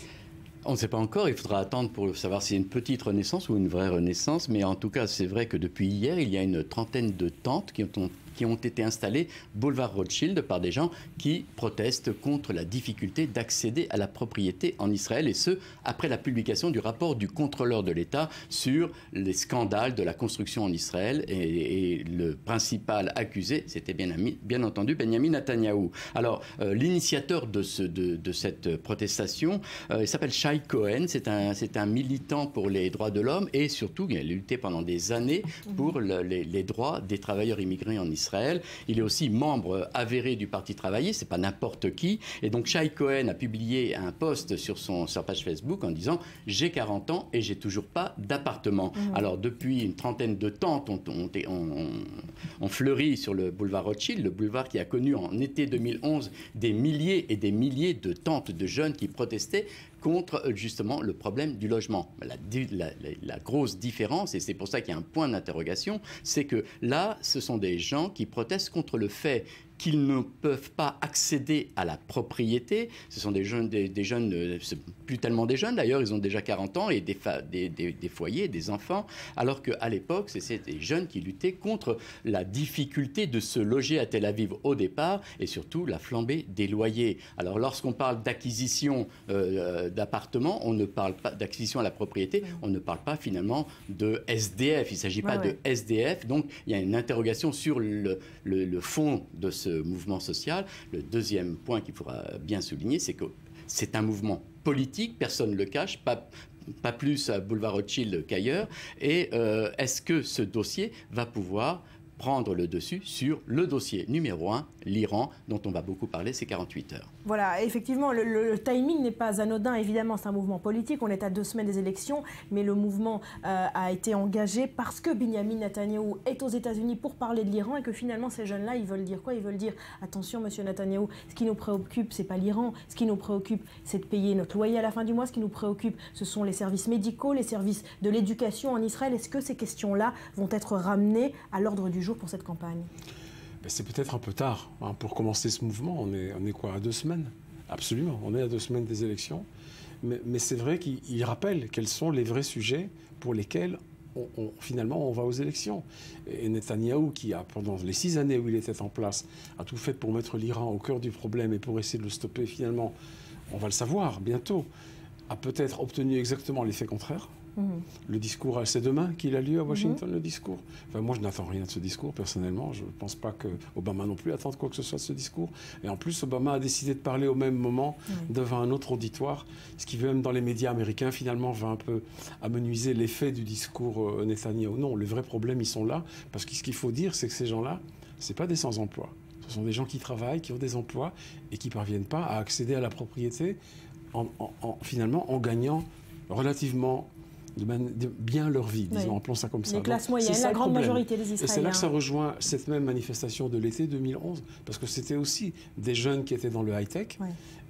On ne sait pas encore, il faudra attendre pour savoir si c'est une petite renaissance ou une vraie renaissance, mais en tout cas, c'est vrai que depuis hier, il y a une trentaine de tentes qui ont été installées boulevard Rothschild par des gens qui protestent contre la difficulté d'accéder à la propriété en Israël, et ce, après la publication du rapport du contrôleur de l'État sur les scandales de la construction en Israël, et le principal accusé, c'était bien entendu Benjamin Netanyahou. Alors, l'initiateur de cette protestation, il s'appelle Shai Cohen, c'est un militant pour les droits de l'homme, et surtout, il a lutté pendant des années pour les droits des travailleurs immigrés en Israël. d'Israël. Il est aussi membre avéré du Parti travailliste, c'est pas n'importe qui. Et donc Shai Cohen a publié un post sur sa page Facebook en disant « J'ai 40 ans et j'ai toujours pas d'appartement ». Alors depuis une trentaine de tentes ont fleuri sur le boulevard Rothschild, le boulevard qui a connu en été 2011 des milliers et des milliers de tentes de jeunes qui protestaient contre justement le problème du logement. La grosse différence, et c'est pour ça qu'il y a un point d'interrogation, c'est que là, ce sont des gens qui protestent contre le fait qu'ils ne peuvent pas accéder à la propriété. Ce sont des jeunes, plus tellement des jeunes d'ailleurs, ils ont déjà 40 ans et des foyers, des enfants, alors qu'à l'époque, c'était des jeunes qui luttaient contre la difficulté de se loger à Tel Aviv au départ et surtout la flambée des loyers. Alors lorsqu'on parle d'acquisition d'appartements, on ne parle pas d'acquisition à la propriété, on ne parle pas finalement de SDF, il ne s'agit pas de SDF, donc il y a une interrogation sur le fond de ce mouvement social. Le deuxième point qu'il faudra bien souligner, c'est que c'est un mouvement politique, personne ne le cache, pas plus à Boulevard Rothschild qu'ailleurs. Et est-ce que ce dossier va pouvoir prendre le dessus sur le dossier numéro 1, l'Iran, dont on va beaucoup parler ces 48 heures. Voilà, effectivement, le timing n'est pas anodin. Évidemment, c'est un mouvement politique. On est à 2 semaines des élections, mais le mouvement a été engagé parce que Benyamin Netanyahou est aux États-Unis pour parler de l'Iran et que finalement, ces jeunes-là, ils veulent dire quoi? Ils veulent dire, attention, monsieur Netanyahou, ce qui nous préoccupe, c'est pas l'Iran. Ce qui nous préoccupe, c'est de payer notre loyer à la fin du mois. Ce qui nous préoccupe, ce sont les services médicaux, les services de l'éducation en Israël. Est-ce que ces questions-là vont être ramenées à l'ordre du jour pour cette campagne? C'est peut-être un peu tard pour commencer ce mouvement. On est quoi, à 2 semaines? Absolument, on est à 2 semaines des élections. Mais c'est vrai qu'il rappelle quels sont les vrais sujets pour lesquels finalement on va aux élections. Et Netanyahou, qui a, pendant les 6 années où il était en place, a tout fait pour mettre l'Iran au cœur du problème et pour essayer de le stopper, finalement, on va le savoir bientôt, a peut-être obtenu exactement l'effet contraire. Le discours, c'est demain qu'il a lieu à Washington, le discours. Enfin, moi, je n'attends rien de ce discours, personnellement. Je ne pense pas qu'Obama non plus attende quoi que ce soit de ce discours. Et en plus, Obama a décidé de parler au même moment devant un autre auditoire, ce qui, même dans les médias américains, finalement, va un peu amenuiser l'effet du discours Netanyahou. Non, les vrais problèmes, ils sont là. Parce que ce qu'il faut dire, c'est que ces gens-là, ce pas des sans-emploi. Ce sont des gens qui travaillent, qui ont des emplois et qui ne parviennent pas à accéder à la propriété finalement en gagnant relativement bien leur vie, disons, appelons ça comme ça. Les classes moyennes, la grande majorité des Israéliens. Et c'est là que ça rejoint cette même manifestation de l'été 2011, parce que c'était aussi des jeunes qui étaient dans le high-tech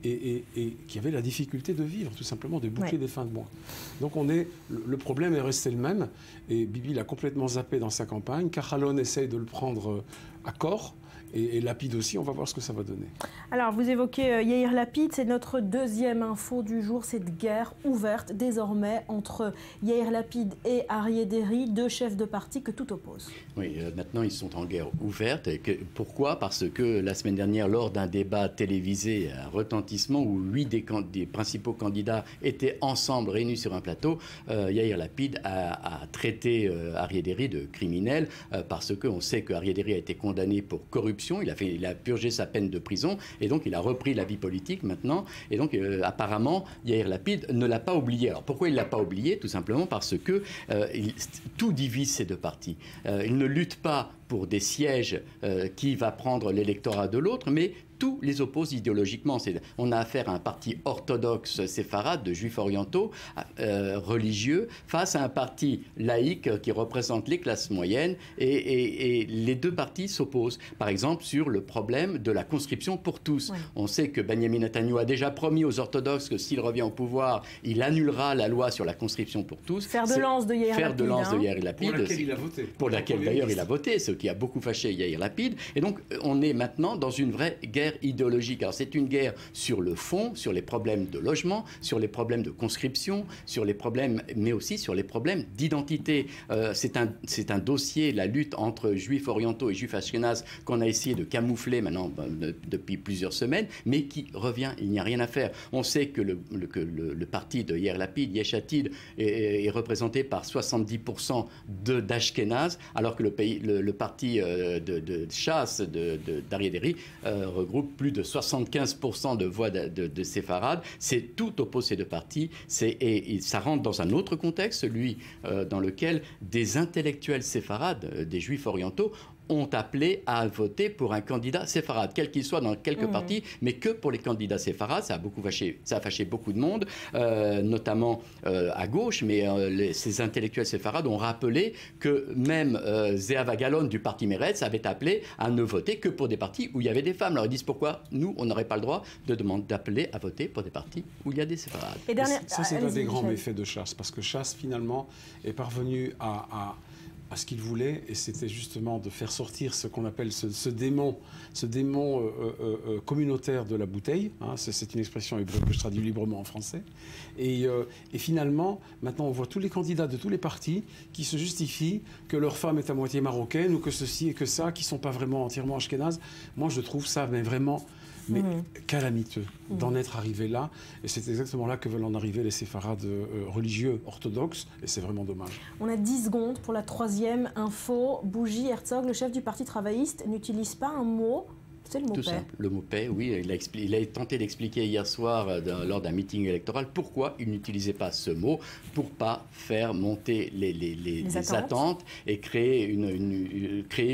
et qui avaient la difficulté de vivre, tout simplement, de boucler des fins de mois. Donc le problème est resté le même, et Bibi l'a complètement zappé dans sa campagne. Kahalon essaye de le prendre à corps, et Lapid aussi, on va voir ce que ça va donner. Alors, vous évoquez Yair Lapid, c'est notre deuxième info du jour, cette guerre ouverte désormais entre Yair Lapid et Aryeh Deri, 2 chefs de parti que tout oppose. Oui, maintenant ils sont en guerre ouverte. Pourquoi? Parce que la semaine dernière, lors d'un débat télévisé à retentissement où 8 des principaux candidats étaient ensemble réunis sur un plateau, Yair Lapid a traité Aryeh Deri de criminel parce qu'on sait que Aryeh Deri a été condamné pour corruption. Il a purgé sa peine de prison et donc il a repris la vie politique maintenant. Et donc apparemment, Yair Lapid ne l'a pas oublié. Alors pourquoi il ne l'a pas oublié? Tout simplement parce que tout divise ces 2 partis. Il ne lutte pas pour des sièges qui va prendre l'électorat de l'autre, mais tous les opposent idéologiquement. On a affaire à un parti orthodoxe séfarade, de juifs orientaux, religieux, face à un parti laïque qui représente les classes moyennes, et les 2 partis s'opposent. Par exemple, sur le problème de la conscription pour tous. On sait que Benyamin Netanyahou a déjà promis aux orthodoxes que s'il revient au pouvoir, il annulera la loi sur la conscription pour tous. Faire de lance de Yair Lapid. Pour laquelle il a voté. Pour laquelle d'ailleurs il a voté, ce qui a beaucoup fâché Yair Lapid. Et donc on est maintenant dans une vraie guerre idéologique. Alors c'est une guerre sur le fond, sur les problèmes de logement, sur les problèmes de conscription, sur les problèmes, mais aussi sur les problèmes d'identité. C'est un dossier, la lutte entre juifs orientaux et juifs ashkénazes, qu'on a essayé de camoufler maintenant depuis plusieurs semaines, mais qui revient, il n'y a rien à faire. On sait que le parti de Yair Lapid, Yesh Atid, est représenté par 70% d'Ashkénazes, alors que le parti de chasse d'Aryeh Deri regroupe plus de 75% de voix de séfarades. C'est tout oppose ces 2 partis. Et ça rentre dans un autre contexte, celui dans lequel des intellectuels séfarades, des juifs orientaux, ont appelé à voter pour un candidat séfarade, quel qu'il soit dans quelques partis, mais que pour les candidats séfarades. Ça a fâché beaucoup de monde, notamment à gauche, mais ces intellectuels séfarades ont rappelé que même Zehava Galon du parti Meretz avait appelé à ne voter que pour des partis où il y avait des femmes. Alors ils disent pourquoi nous, on n'aurait pas le droit d'appeler à voter pour des partis où il y a des séfarades. Ça, c'est un des grands méfaits de Chasse, parce que Chasse, finalement, est parvenu à ce qu'il voulait, et c'était justement de faire sortir ce qu'on appelle ce démon communautaire de la bouteille. Hein, c'est une expression hébreu que je traduis librement en français. Et finalement, maintenant, on voit tous les candidats de tous les partis qui se justifient que leur femme est à moitié marocaine ou que ceci et que ça, qui ne sont pas vraiment entièrement ashkénazes. Moi, je trouve ça vraiment... mais calamiteux d'en être arrivé là. Et c'est exactement là que veulent en arriver les séfarades religieux orthodoxes. Et c'est vraiment dommage. On a 10 secondes pour la troisième info. Bougie Herzog, le chef du Parti travailliste, n'utilise pas un mot. C'est le mot paix. Tout simple. Le mot paix, oui. Il a tenté d'expliquer hier soir, lors d'un meeting électoral, pourquoi il n'utilisait pas ce mot pour ne pas faire monter les attentes et créer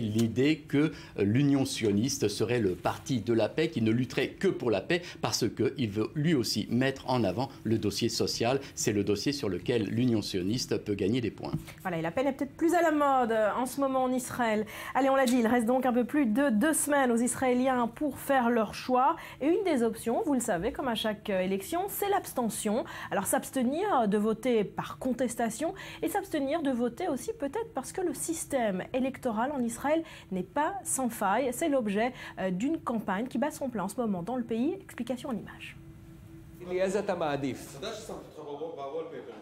l'idée que l'Union sioniste serait le parti de la paix qui ne lutterait que pour la paix parce qu'il veut lui aussi mettre en avant le dossier social. C'est le dossier sur lequel l'Union sioniste peut gagner des points. Voilà, et la paix n'est peut-être plus à la mode en ce moment en Israël. Allez, on l'a dit, il reste donc un peu plus de 2 semaines aux Israéliens pour faire leur choix. Et une des options, vous le savez, comme à chaque élection, c'est l'abstention. Alors s'abstenir de voter par contestation et s'abstenir de voter aussi peut-être parce que le système électoral en Israël n'est pas sans faille. C'est l'objet d'une campagne qui bat son plein en ce moment dans le pays. Explication en images.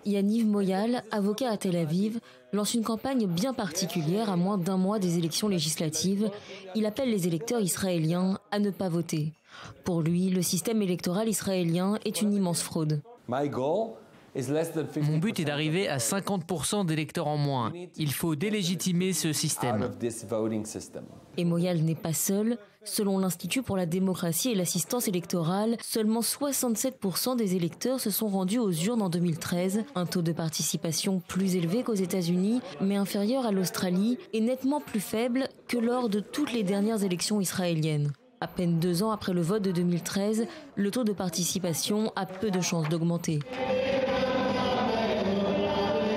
Yaniv Moyal, avocat à Tel Aviv, lance une campagne bien particulière à moins d'1 mois des élections législatives. Il appelle les électeurs israéliens à ne pas voter. Pour lui, le système électoral israélien est une immense fraude. Mon but est d'arriver à 50% d'électeurs en moins. Il faut délégitimer ce système. Et Moyal n'est pas seul. Selon l'Institut pour la démocratie et l'assistance électorale, seulement 67% des électeurs se sont rendus aux urnes en 2013. Un taux de participation plus élevé qu'aux États-Unis, mais inférieur à l'Australie et nettement plus faible que lors de toutes les dernières élections israéliennes. À peine 2 ans après le vote de 2013, le taux de participation a peu de chances d'augmenter.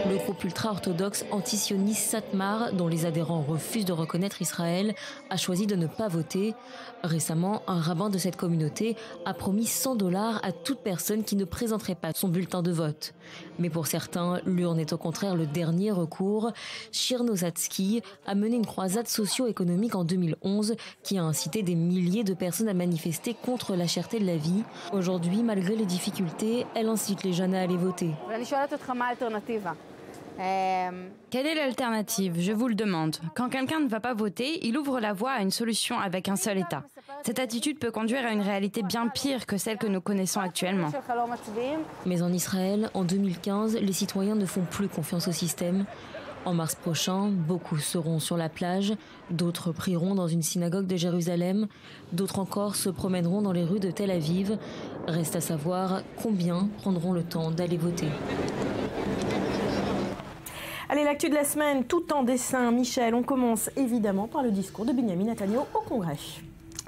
Le groupe ultra-orthodoxe antisioniste Satmar, dont les adhérents refusent de reconnaître Israël, a choisi de ne pas voter. Récemment, un rabbin de cette communauté a promis $100 à toute personne qui ne présenterait pas son bulletin de vote. Mais pour certains, l'urne est au contraire le dernier recours. Shir Nosatsky a mené une croisade socio-économique en 2011 qui a incité des milliers de personnes à manifester contre la cherté de la vie. Aujourd'hui, malgré les difficultés, elle incite les jeunes à aller voter. Quelle est l'alternative? Je vous le demande. Quand quelqu'un ne va pas voter, il ouvre la voie à une solution avec un seul État. Cette attitude peut conduire à une réalité bien pire que celle que nous connaissons actuellement. Mais en Israël, en 2015, les citoyens ne font plus confiance au système. En mars prochain, beaucoup seront sur la plage, d'autres prieront dans une synagogue de Jérusalem, d'autres encore se promèneront dans les rues de Tel Aviv. Reste à savoir combien prendront le temps d'aller voter. Allez, l'actu de la semaine, tout en dessin. Michel, on commence évidemment par le discours de Benjamin Netanyahu au Congrès.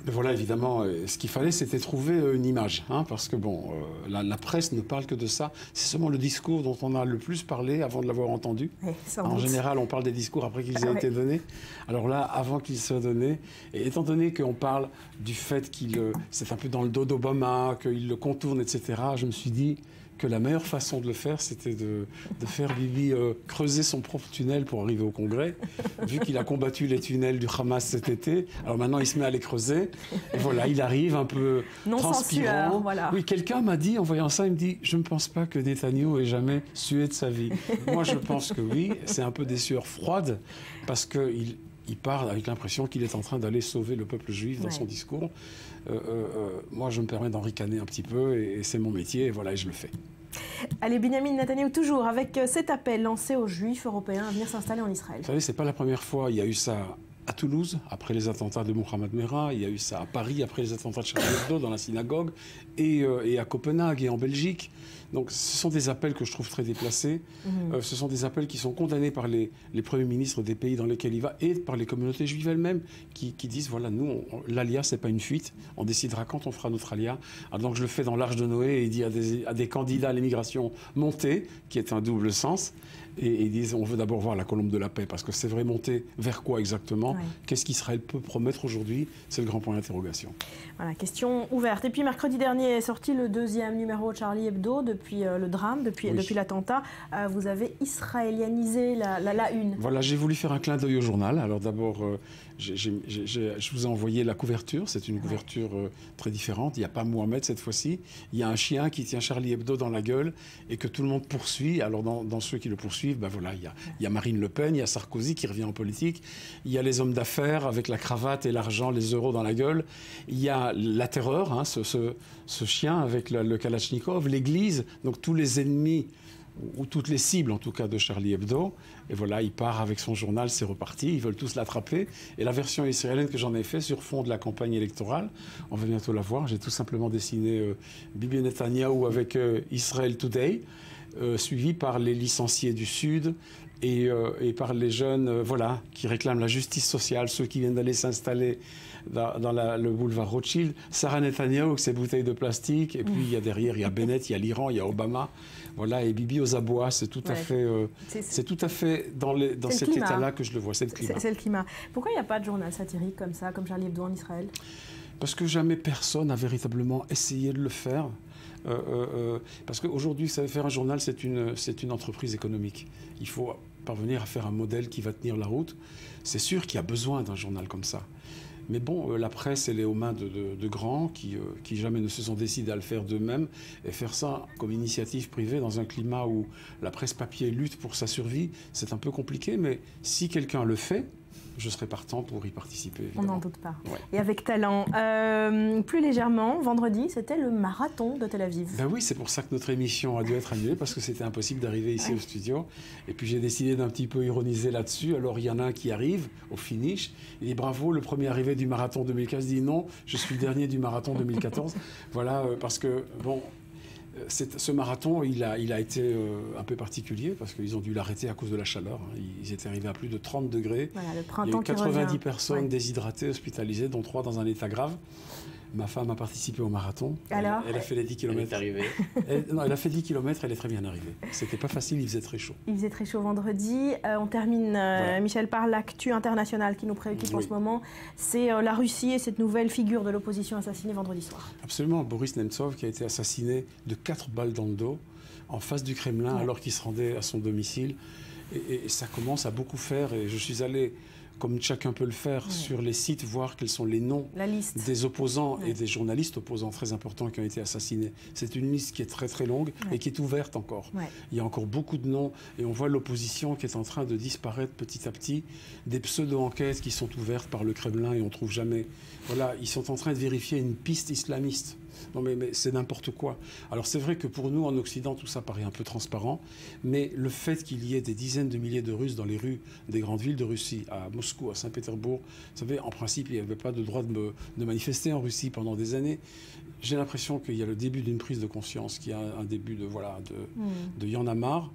Voilà, évidemment, ce qu'il fallait, c'était trouver une image. Parce que, bon, la presse ne parle que de ça. C'est seulement le discours dont on a le plus parlé avant de l'avoir entendu. En général, on parle des discours après qu'ils aient été donnés. Alors là, avant qu'ils soient donnés, et étant donné qu'on parle du fait c'est un peu dans le dos d'Obama, qu'il le contourne, etc., je me suis dit que la meilleure façon de le faire, c'était de faire Bibi creuser son propre tunnel pour arriver au Congrès, vu qu'il a combattu les tunnels du Hamas cet été. Alors maintenant, il se met à les creuser. Et voilà, il arrive un peu transpirant. Voilà. Oui, quelqu'un m'a dit, en voyant ça, il me dit « Je ne pense pas que Netanyahou ait jamais sué de sa vie. » Moi, je pense que oui. C'est un peu des sueurs froides, parce qu'il part avec l'impression qu'il est en train d'aller sauver le peuple juif dans son discours. Moi, je me permets d'en ricaner un petit peu, et c'est mon métier, et voilà, et je le fais. Allez, Benjamin Netanyahu, toujours avec cet appel lancé aux Juifs européens à venir s'installer en Israël. Vous savez, c'est pas la première fois. Il y a eu ça à Toulouse, après les attentats de Mohamed Merah, il y a eu ça à Paris, après les attentats de Charlie Hebdo dans la synagogue, et à Copenhague et en Belgique. Donc ce sont des appels que je trouve très déplacés. Ce sont des appels qui sont condamnés par les premiers ministres des pays dans lesquels il va et par les communautés juives elles-mêmes qui disent, voilà, nous, l'alia, c'est pas une fuite, on décidera quand on fera notre alia. Alors donc je le fais dans l'Arche de Noé et il dit à des candidats à l'immigration montée, qui est un double sens, et ils disent, on veut d'abord voir la colombe de la paix, parce que c'est vrai, monter vers quoi exactement? Qu'est-ce qu'Israël peut promettre aujourd'hui? C'est le grand point d'interrogation. Voilà, question ouverte. Et puis mercredi dernier est sorti le 2e numéro de Charlie Hebdo, depuis le drame, depuis l'attentat. Vous avez israélianisé la une. Voilà, j'ai voulu faire un clin d'œil au journal. Alors d'abord, je vous ai envoyé la couverture. C'est une couverture très différente. Il n'y a pas Mohamed cette fois-ci. Il y a un chien qui tient Charlie Hebdo dans la gueule et que tout le monde poursuit. Alors dans ceux qui le poursuivent, ben voilà, il y a Marine Le Pen, il y a Sarkozy qui revient en politique, il y a les hommes d'affaires avec la cravate et l'argent, les euros dans la gueule, il y a la terreur, hein, ce chien avec le Kalachnikov, l'Église, donc tous les ennemis ou toutes les cibles en tout cas de Charlie Hebdo. Et voilà, il part avec son journal, c'est reparti, ils veulent tous l'attraper. Et la version israélienne que j'en ai fait sur fond de la campagne électorale, on va bientôt la voir, j'ai tout simplement dessiné Bibi Netanyahu avec Israel Today, suivi par les licenciés du Sud et par les jeunes voilà, qui réclament la justice sociale, ceux qui viennent d'aller s'installer dans le boulevard Rothschild, Sarah Netanyahu avec ses bouteilles de plastique, et puis il y a derrière, il y a Bennett, il y a l'Iran, il y a Obama, voilà, et Bibi aux abois, c'est tout à fait, c'est tout à fait dans cet état-là que je le vois, c'est le climat. C'est le climat. Pourquoi il n'y a pas de journal satirique comme ça, comme Charlie Hebdo en Israël? Parce que jamais personne n'a véritablement essayé de le faire. Parce qu'aujourd'hui, vous savez, faire un journal, c'est une entreprise économique. Il faut parvenir à faire un modèle qui va tenir la route. C'est sûr qu'il y a besoin d'un journal comme ça. Mais bon, la presse, elle est aux mains de grands qui jamais ne se sont décidés à le faire d'eux-mêmes. Et faire ça comme initiative privée dans un climat où la presse papier lutte pour sa survie, c'est un peu compliqué. Mais si quelqu'un le fait, je serai partant pour y participer. Évidemment. On n'en doute pas. Ouais. Et avec talent. Plus légèrement, vendredi, c'était le marathon de Tel Aviv. Ben oui, c'est pour ça que notre émission a dû être annulée, parce que c'était impossible d'arriver ici au studio. Et puis j'ai décidé d'un petit peu ironiser là-dessus. Alors il y en a un qui arrive au finish. Il dit bravo, le premier arrivé du marathon 2015. Il dit non, je suis le dernier du marathon 2014. Voilà, parce que bon... Ce marathon, il a été un peu particulier parce qu'ils ont dû l'arrêter à cause de la chaleur. Ils étaient arrivés à plus de 30 degrés. Voilà, le il y a eu 90 personnes déshydratées, hospitalisées, dont 3 dans un état grave. Ma femme a participé au marathon. Alors, elle a fait les 10 km. Elle est arrivée. Elle a fait 10 km, elle est très bien arrivée. C'était pas facile, il faisait très chaud. Il faisait très chaud vendredi. On termine, voilà. Michel, par l'actu internationale qui nous préoccupe en ce moment. C'est la Russie et cette nouvelle figure de l'opposition assassinée vendredi soir. Absolument. Boris Nemtsov qui a été assassiné de 4 balles dans le dos en face du Kremlin alors qu'il se rendait à son domicile. Et ça commence à beaucoup faire. Et je suis allé, comme chacun peut le faire, sur les sites, voir quels sont les noms des opposants et des journalistes opposants très importants qui ont été assassinés. C'est une liste qui est très très longue et qui est ouverte encore. Il y a encore beaucoup de noms et on voit l'opposition qui est en train de disparaître petit à petit. Des pseudo-enquêtes qui sont ouvertes par le Kremlin et on ne trouve jamais. Voilà, ils sont en train de vérifier une piste islamiste. Non mais c'est n'importe quoi. Alors c'est vrai que pour nous en Occident tout ça paraît un peu transparent, mais le fait qu'il y ait des dizaines de milliers de Russes dans les rues des grandes villes de Russie, à Moscou, à Saint-Pétersbourg, vous savez, en principe il n'y avait pas de droit de manifester en Russie pendant des années. J'ai l'impression qu'il y a le début d'une prise de conscience, qu'il y a un début de y en a marre.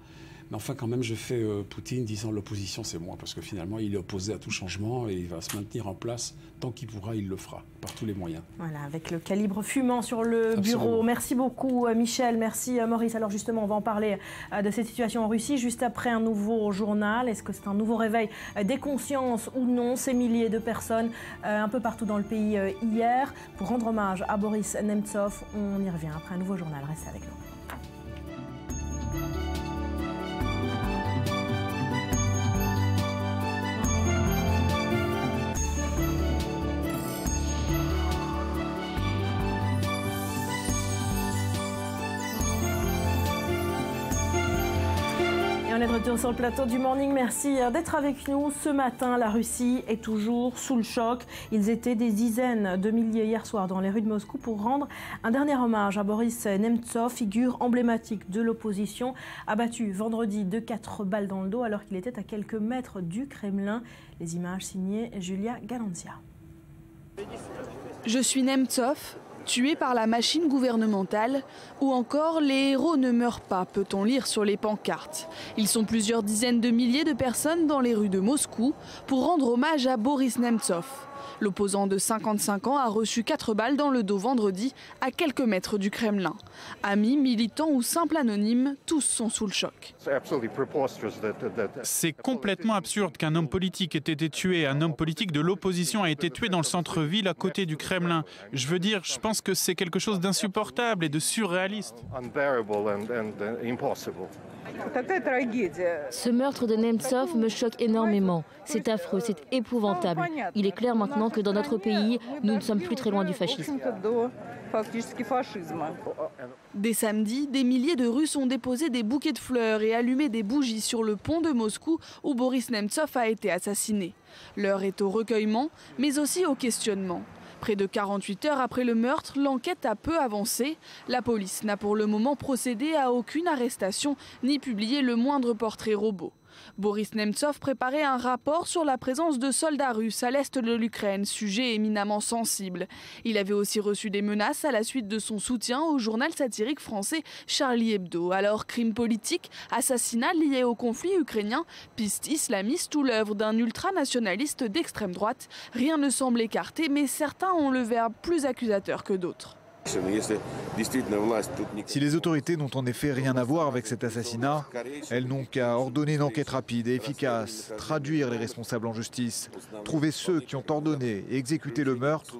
Mais enfin, quand même, je fais Poutine disant l'opposition, c'est moi, parce que finalement, il est opposé à tout changement et il va se maintenir en place. Tant qu'il pourra, il le fera, par tous les moyens. Voilà, avec le calibre fumant sur le bureau. Merci beaucoup, Michel. Merci, Maurice. Alors justement, on va en parler de cette situation en Russie juste après un nouveau journal. Est-ce que c'est un nouveau réveil des consciences ou non? Ces milliers de personnes un peu partout dans le pays hier. Pour rendre hommage à Boris Nemtsov, on y revient après un nouveau journal. Restez avec nous. est de retour sur le plateau du Morning. Merci d'être avec nous. Ce matin, la Russie est toujours sous le choc. Ils étaient des dizaines de milliers hier soir dans les rues de Moscou pour rendre un dernier hommage à Boris Nemtsov, figure emblématique de l'opposition, abattu vendredi de 4 balles dans le dos alors qu'il était à quelques mètres du Kremlin. Les images signées Julia Galantia. Je suis Nemtsov, tué par la machine gouvernementale, ou encore les héros ne meurent pas, peut-on lire sur les pancartes. Ils sont plusieurs dizaines de milliers de personnes dans les rues de Moscou pour rendre hommage à Boris Nemtsov. L'opposant de 55 ans a reçu 4 balles dans le dos vendredi, à quelques mètres du Kremlin. Amis, militants ou simples anonymes, tous sont sous le choc. C'est complètement absurde qu'un homme politique ait été tué. Un homme politique de l'opposition a été tué dans le centre-ville à côté du Kremlin. Je veux dire, je pense que c'est quelque chose d'insupportable et de surréaliste. Ce meurtre de Nemtsov me choque énormément. C'est affreux, c'est épouvantable. Il est clair maintenant que dans notre pays, nous ne sommes plus très loin du fascisme. Dès samedi, des milliers de Russes ont déposé des bouquets de fleurs et allumé des bougies sur le pont de Moscou où Boris Nemtsov a été assassiné. L'heure est au recueillement, mais aussi au questionnement. Près de 48 heures après le meurtre, l'enquête a peu avancé. La police n'a pour le moment procédé à aucune arrestation ni publié le moindre portrait robot. Boris Nemtsov préparait un rapport sur la présence de soldats russes à l'est de l'Ukraine, sujet éminemment sensible. Il avait aussi reçu des menaces à la suite de son soutien au journal satirique français Charlie Hebdo. Alors, crime politique, assassinat lié au conflit ukrainien, piste islamiste ou l'œuvre d'un ultranationaliste d'extrême droite, rien ne semble écarté, mais certains ont le verbe plus accusateur que d'autres. Si les autorités n'ont en effet rien à voir avec cet assassinat, elles n'ont qu'à ordonner une enquête rapide et efficace, traduire les responsables en justice, trouver ceux qui ont ordonné et exécuté le meurtre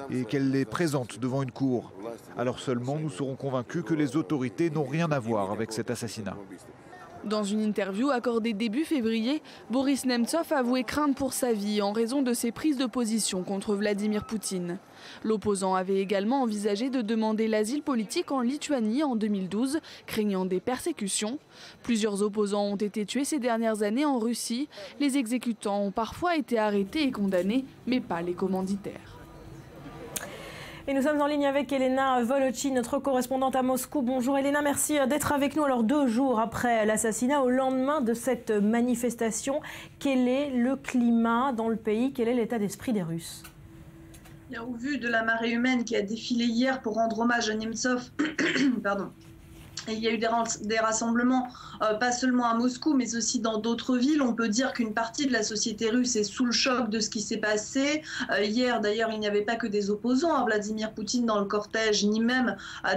et qu'elles les présentent devant une cour. Alors seulement nous serons convaincus que les autorités n'ont rien à voir avec cet assassinat. Dans une interview accordée début février, Boris Nemtsov avouait craindre pour sa vie en raison de ses prises de position contre Vladimir Poutine. L'opposant avait également envisagé de demander l'asile politique en Lituanie en 2012, craignant des persécutions. Plusieurs opposants ont été tués ces dernières années en Russie. Les exécutants ont parfois été arrêtés et condamnés, mais pas les commanditaires. Et nous sommes en ligne avec Elena Volochi, notre correspondante à Moscou. Bonjour Elena, merci d'être avec nous. Alors 2 jours après l'assassinat, au lendemain de cette manifestation, quel est le climat dans le pays? Quel est l'état d'esprit des Russes? Au vu de la marée humaine qui a défilé hier pour rendre hommage à Nemtsov, pardon. Il y a eu des rassemblements, pas seulement à Moscou, mais aussi dans d'autres villes. On peut dire qu'une partie de la société russe est sous le choc de ce qui s'est passé. Hier, d'ailleurs, il n'y avait pas que des opposants à Vladimir Poutine dans le cortège, ni même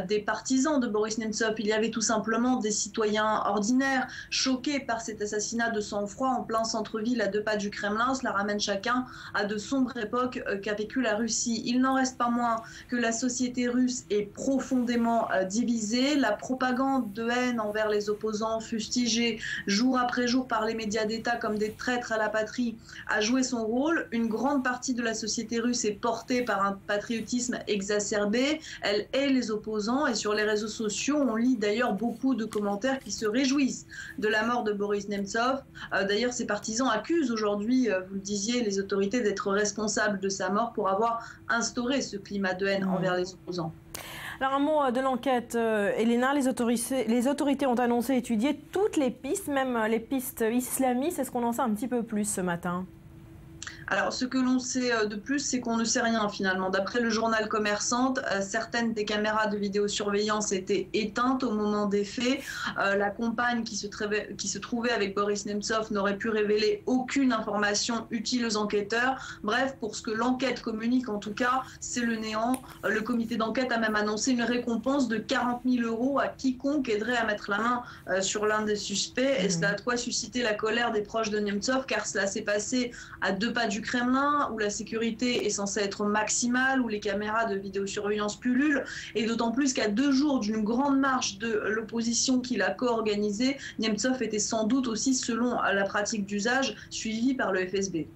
des partisans de Boris Nemtsov. Il y avait tout simplement des citoyens ordinaires, choqués par cet assassinat de sang-froid en plein centre-ville, à 2 pas du Kremlin. Cela ramène chacun à de sombres époques qu'a vécu la Russie. Il n'en reste pas moins que la société russe est profondément divisée. La propagande de haine envers les opposants, fustigés jour après jour par les médias d'État comme des traîtres à la patrie, a joué son rôle. Une grande partie de la société russe est portée par un patriotisme exacerbé. Elle hait les opposants et sur les réseaux sociaux, on lit d'ailleurs beaucoup de commentaires qui se réjouissent de la mort de Boris Nemtsov. D'ailleurs, ses partisans accusent aujourd'hui, vous le disiez, les autorités d'être responsables de sa mort pour avoir instauré ce climat de haine envers les opposants. Alors un mot de l'enquête, Elena, les autorités ont annoncé étudier toutes les pistes, même les pistes islamistes. Est-ce qu'on en sait un petit peu plus ce matin ? Alors, ce que l'on sait de plus, c'est qu'on ne sait rien finalement. D'après le journal Commerçante, certaines des caméras de vidéosurveillance étaient éteintes au moment des faits. La compagne qui se trouvait avec Boris Nemtsov n'aurait pu révéler aucune information utile aux enquêteurs. Bref, pour ce que l'enquête communique, en tout cas, c'est le néant. Le comité d'enquête a même annoncé une récompense de 40 000 € à quiconque aiderait à mettre la main sur l'un des suspects. Et cela a de quoi susciter la colère des proches de Nemtsov, car cela s'est passé à 2 pas du du Kremlin, où la sécurité est censée être maximale, où les caméras de vidéosurveillance pullulent, et d'autant plus qu'à 2 jours d'une grande marche de l'opposition qu'il a co-organisée, Nemtsov était sans doute aussi, selon la pratique d'usage, suivi par le FSB.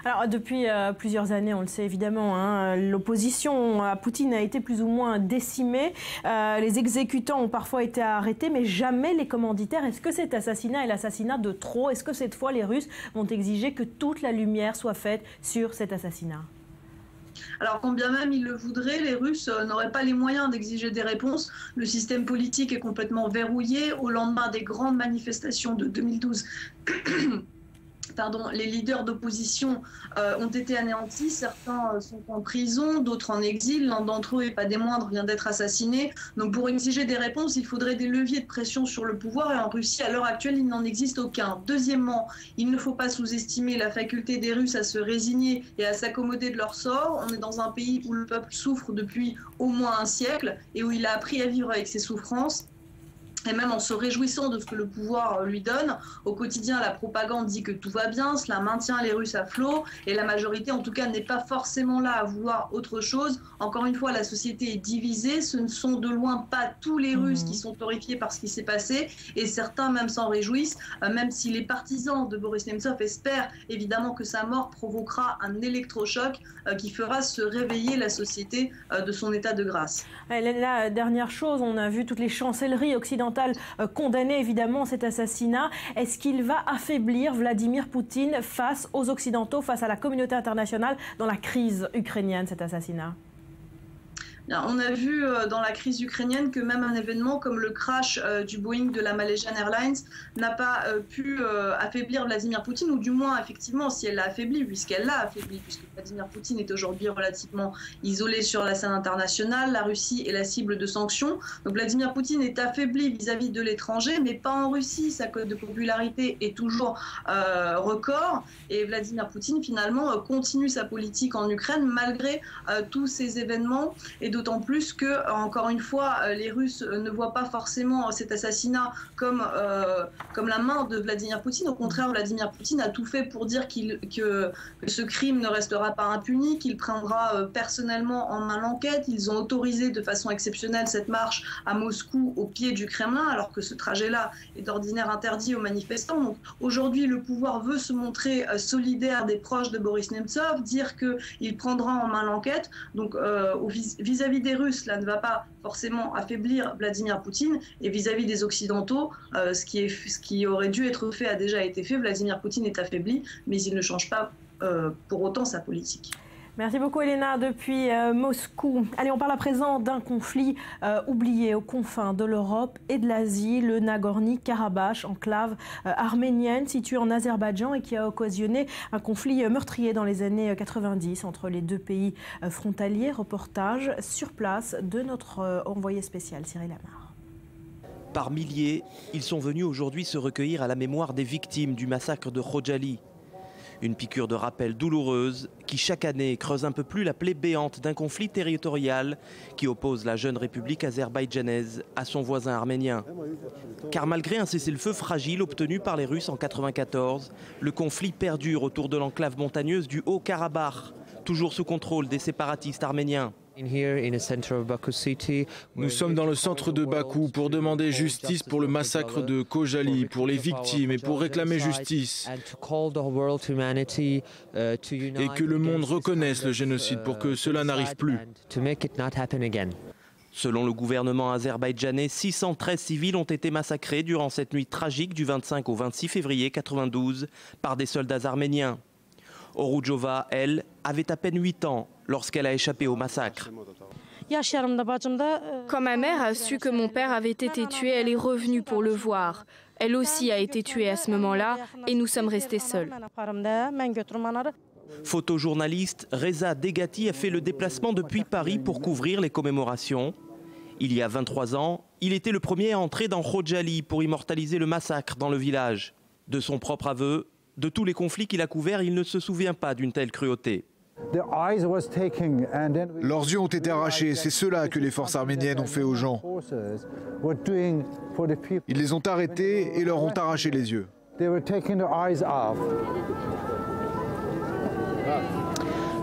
Alors depuis plusieurs années, on le sait évidemment, hein, l'opposition à Poutine a été plus ou moins décimée. Les exécutants ont parfois été arrêtés, mais jamais les commanditaires. Est-ce que cet assassinat est l'assassinat de trop? Est-ce que cette fois les Russes vont exiger que toute la lumière soit faite sur cet assassinat? Alors quand bien même ils le voudraient, les Russes n'auraient pas les moyens d'exiger des réponses. Le système politique est complètement verrouillé. Au lendemain des grandes manifestations de 2012, les leaders d'opposition ont été anéantis, certains sont en prison, d'autres en exil, l'un d'entre eux, et pas des moindres, vient d'être assassiné. Donc pour exiger des réponses, il faudrait des leviers de pression sur le pouvoir, et en Russie, à l'heure actuelle, il n'en existe aucun. Deuxièmement, il ne faut pas sous-estimer la faculté des Russes à se résigner et à s'accommoder de leur sort. On est dans un pays où le peuple souffre depuis au moins un siècle et où il a appris à vivre avec ses souffrances. Et même en se réjouissant de ce que le pouvoir lui donne, au quotidien, la propagande dit que tout va bien, cela maintient les Russes à flot, et la majorité, en tout cas, n'est pas forcément là à vouloir autre chose. Encore une fois, la société est divisée, ce ne sont de loin pas tous les Russes qui sont horrifiés par ce qui s'est passé, et certains même s'en réjouissent, même si les partisans de Boris Nemtsov espèrent évidemment que sa mort provoquera un électrochoc qui fera se réveiller la société de son état de grâce. La dernière chose, on a vu toutes les chancelleries occidentales condamner évidemment cet assassinat. Est-ce qu'il va affaiblir Vladimir Poutine face aux Occidentaux, face à la communauté internationale dans la crise ukrainienne, cet assassinat ? On a vu dans la crise ukrainienne que même un événement comme le crash du Boeing de la Malaysian Airlines n'a pas pu affaiblir Vladimir Poutine, ou du moins, effectivement, si elle l'a affaibli, puisqu'elle l'a affaibli, puisque Vladimir Poutine est aujourd'hui relativement isolé sur la scène internationale. La Russie est la cible de sanctions. Donc Vladimir Poutine est affaibli vis-à-vis de l'étranger, mais pas en Russie. Sa cote de popularité est toujours record. Et Vladimir Poutine, finalement, continue sa politique en Ukraine malgré tous ces événements. Et d'autant plus que, encore une fois, les Russes ne voient pas forcément cet assassinat comme la main de Vladimir Poutine. Au contraire, Vladimir Poutine a tout fait pour dire que ce crime ne restera pas impuni, qu'il prendra personnellement en main l'enquête. Ils ont autorisé de façon exceptionnelle cette marche à Moscou au pied du Kremlin, alors que ce trajet-là est d'ordinaire interdit aux manifestants. Donc aujourd'hui, le pouvoir veut se montrer solidaire des proches de Boris Nemtsov, dire qu'il prendra en main l'enquête. Donc vis-à-vis des Russes, cela ne va pas forcément affaiblir Vladimir Poutine, et vis-à-vis des Occidentaux, ce qui aurait dû être fait a déjà été fait. Vladimir Poutine est affaibli, mais il ne change pas pour autant sa politique. Merci beaucoup Elena depuis Moscou. Allez, on parle à présent d'un conflit oublié aux confins de l'Europe et de l'Asie, le Nagorno-Karabakh, enclave arménienne située en Azerbaïdjan et qui a occasionné un conflit meurtrier dans les années 90 entre les deux pays frontaliers. Reportage sur place de notre envoyé spécial Cyril Lamar. Par milliers, ils sont venus aujourd'hui se recueillir à la mémoire des victimes du massacre de Khojaly. Une piqûre de rappel douloureuse qui chaque année creuse un peu plus la plaie béante d'un conflit territorial qui oppose la jeune république azerbaïdjanaise à son voisin arménien. Car malgré un cessez-le-feu fragile obtenu par les Russes en 1994, le conflit perdure autour de l'enclave montagneuse du Haut-Karabakh, toujours sous contrôle des séparatistes arméniens. Nous sommes dans le centre de Bakou pour demander justice pour le massacre de Khojaly, pour les victimes et pour réclamer justice. Et que le monde reconnaisse le génocide pour que cela n'arrive plus. Selon le gouvernement azerbaïdjanais, 613 civils ont été massacrés durant cette nuit tragique du 25 au 26 février 1992 par des soldats arméniens. Orujova, elle, avait à peine 8 ans lorsqu'elle a échappé au massacre. Quand ma mère a su que mon père avait été tué, elle est revenue pour le voir. Elle aussi a été tuée à ce moment-là et nous sommes restés seuls. Photojournaliste, Reza Degati a fait le déplacement depuis Paris pour couvrir les commémorations. Il y a 23 ans, il était le premier à entrer dans Khojaly pour immortaliser le massacre dans le village. De son propre aveu, de tous les conflits qu'il a couverts, il ne se souvient pas d'une telle cruauté. Leurs yeux ont été arrachés, c'est cela que les forces arméniennes ont fait aux gens. Ils les ont arrêtés et leur ont arraché les yeux.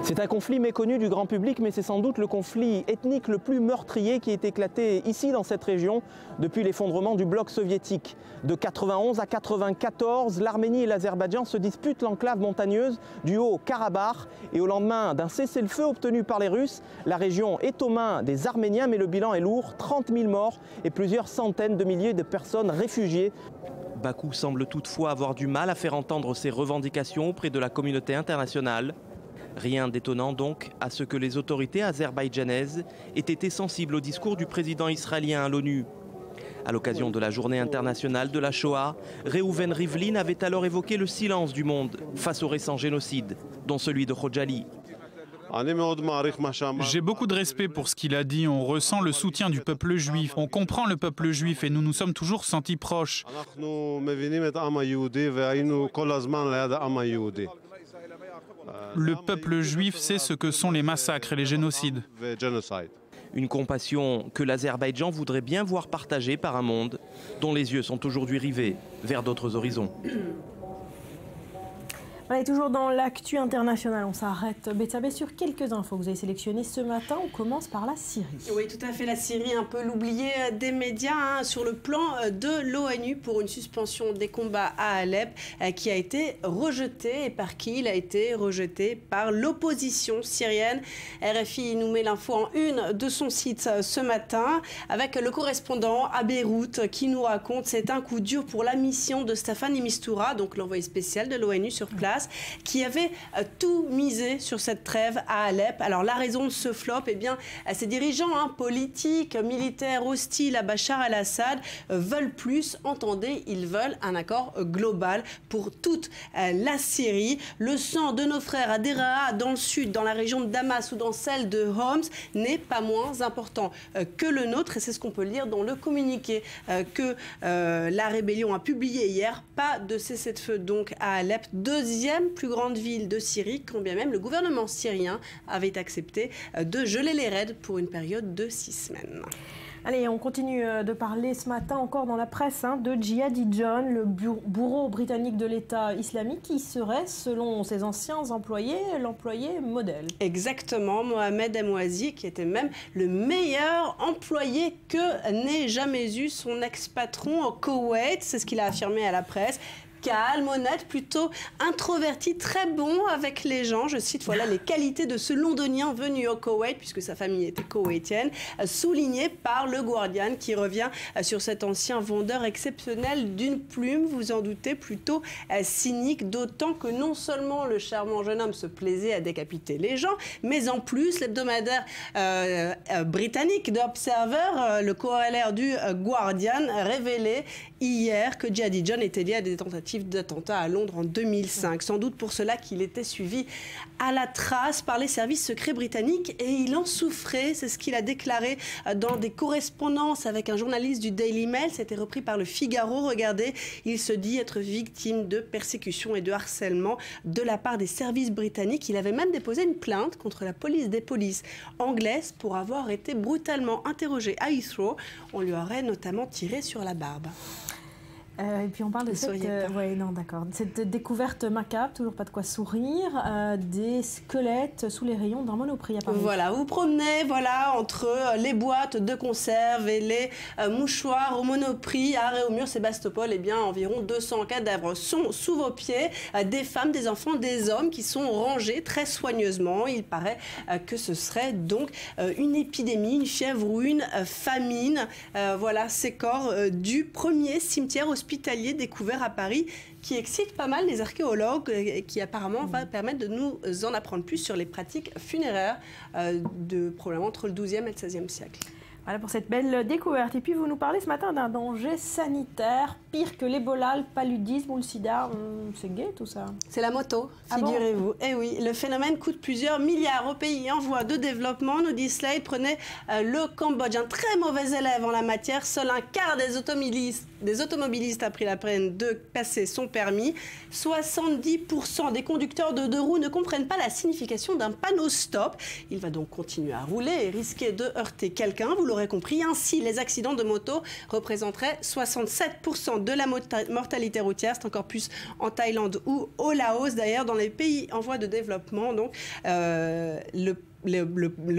C'est un conflit méconnu du grand public, mais c'est sans doute le conflit ethnique le plus meurtrier qui est éclaté ici dans cette région depuis l'effondrement du bloc soviétique. De 91 à 94, l'Arménie et l'Azerbaïdjan se disputent l'enclave montagneuse du Haut-Karabakh et au lendemain d'un cessez-le-feu obtenu par les Russes, la région est aux mains des Arméniens, mais le bilan est lourd, 30 000 morts et plusieurs centaines de milliers de personnes réfugiées. Bakou semble toutefois avoir du mal à faire entendre ses revendications auprès de la communauté internationale. Rien d'étonnant donc à ce que les autorités azerbaïdjanaises aient été sensibles au discours du président israélien à l'ONU. À l'occasion de la journée internationale de la Shoah, Reuven Rivlin avait alors évoqué le silence du monde face au récent génocide, dont celui de Khojaly. J'ai beaucoup de respect pour ce qu'il a dit. On ressent le soutien du peuple juif. On comprend le peuple juif et nous nous sommes toujours sentis proches. Le peuple juif sait ce que sont les massacres et les génocides. Une compassion que l'Azerbaïdjan voudrait bien voir partagée par un monde dont les yeux sont aujourd'hui rivés vers d'autres horizons. Voilà, et toujours dans l'actu internationale, on s'arrête, Betsabé, sur quelques infos que vous avez sélectionnées ce matin. On commence par la Syrie. Oui, tout à fait, la Syrie, un peu l'oubliée des médias, sur le plan de l'ONU pour une suspension des combats à Alep, qui a été rejeté. Et par qui? Il a été rejeté par l'opposition syrienne. RFI nous met l'info en une de son site ce matin, avec le correspondant à Beyrouth qui nous raconte: c'est un coup dur pour la mission de Staffan de Mistura, donc l'envoyé spécial de l'ONU sur place, qui avait tout misé sur cette trêve à Alep. Alors la raison de ce flop, eh bien, ces dirigeants politiques, militaires hostiles à Bachar el-Assad veulent plus, entendez, ils veulent un accord global pour toute la Syrie. Le sang de nos frères à Deraa, dans le sud, dans la région de Damas ou dans celle de Homs, n'est pas moins important que le nôtre, et c'est ce qu'on peut lire dans le communiqué que la rébellion a publié hier. Pas de cessez-le-feu donc à Alep, deuxième plus grande ville de Syrie, quand bien même le gouvernement syrien avait accepté de geler les raids pour une période de 6 semaines. Allez, on continue de parler ce matin encore dans la presse de Jihadi John, le bourreau britannique de l'État islamique qui serait, selon ses anciens employés, l'employé modèle. Exactement, Mohamed Emouazi, qui était même le meilleur employé que n'ait jamais eu son ex-patron au Koweït, c'est ce qu'il a affirmé à la presse. Calme, honnête, plutôt introverti, très bon avec les gens. Je cite, voilà les qualités de ce Londonien venu au Koweït, puisque sa famille était koweïtienne, souligné par le Guardian, qui revient sur cet ancien vendeur exceptionnel d'une plume, vous en doutez, plutôt cynique, d'autant que non seulement le charmant jeune homme se plaisait à décapiter les gens, mais en plus, l'hebdomadaire britannique The Observer, le corollaire du Guardian, révélait hier que Jihadi John était lié à des tentatives d'attentat à Londres en 2005. Sans doute pour cela qu'il était suivi à la trace par les services secrets britanniques et il en souffrait. C'est ce qu'il a déclaré dans des correspondances avec un journaliste du Daily Mail. C'était repris par le Figaro. Regardez, il se dit être victime de persécutions et de harcèlement de la part des services britanniques. Il avait même déposé une plainte contre la police des polices anglaises pour avoir été brutalement interrogé à Heathrow. On lui aurait notamment tiré sur la barbe. Et puis on parle de cette découverte macabre, toujours pas de quoi sourire, des squelettes sous les rayons d'un Monoprix à Paris. Voilà, vous promenez entre les boîtes de conserve et les mouchoirs au Monoprix à Réaumur, Sébastopol, eh bien environ 200 cadavres sont sous vos pieds, des femmes, des enfants, des hommes qui sont rangés très soigneusement. Il paraît que ce serait donc une épidémie, une fièvre ou une famine. Voilà ces corps du premier cimetière hospitalier découvert à Paris qui excite pas mal les archéologues et qui apparemment va permettre de nous en apprendre plus sur les pratiques funéraires probablement entre le XIIe et le XVIe siècle. Voilà pour cette belle découverte. Et puis vous nous parlez ce matin d'un danger sanitaire pire que l'Ebola, le paludisme ou le sida. C'est gai tout ça. C'est la moto, figurez-vous. Eh oui, le phénomène coûte plusieurs milliards aux pays en voie de développement. Nous dit Slate, prenez le Cambodge, un très mauvais élève en la matière. Seul un quart des automobilistes a pris la peine de passer son permis. 70% des conducteurs de deux roues ne comprennent pas la signification d'un panneau stop. Il va donc continuer à rouler et risquer de heurter quelqu'un. Vous l'aurez l'aurez compris. Ainsi, les accidents de moto représenteraient 67% de la mortalité routière. C'est encore plus en Thaïlande ou au Laos, d'ailleurs, dans les pays en voie de développement. Donc, le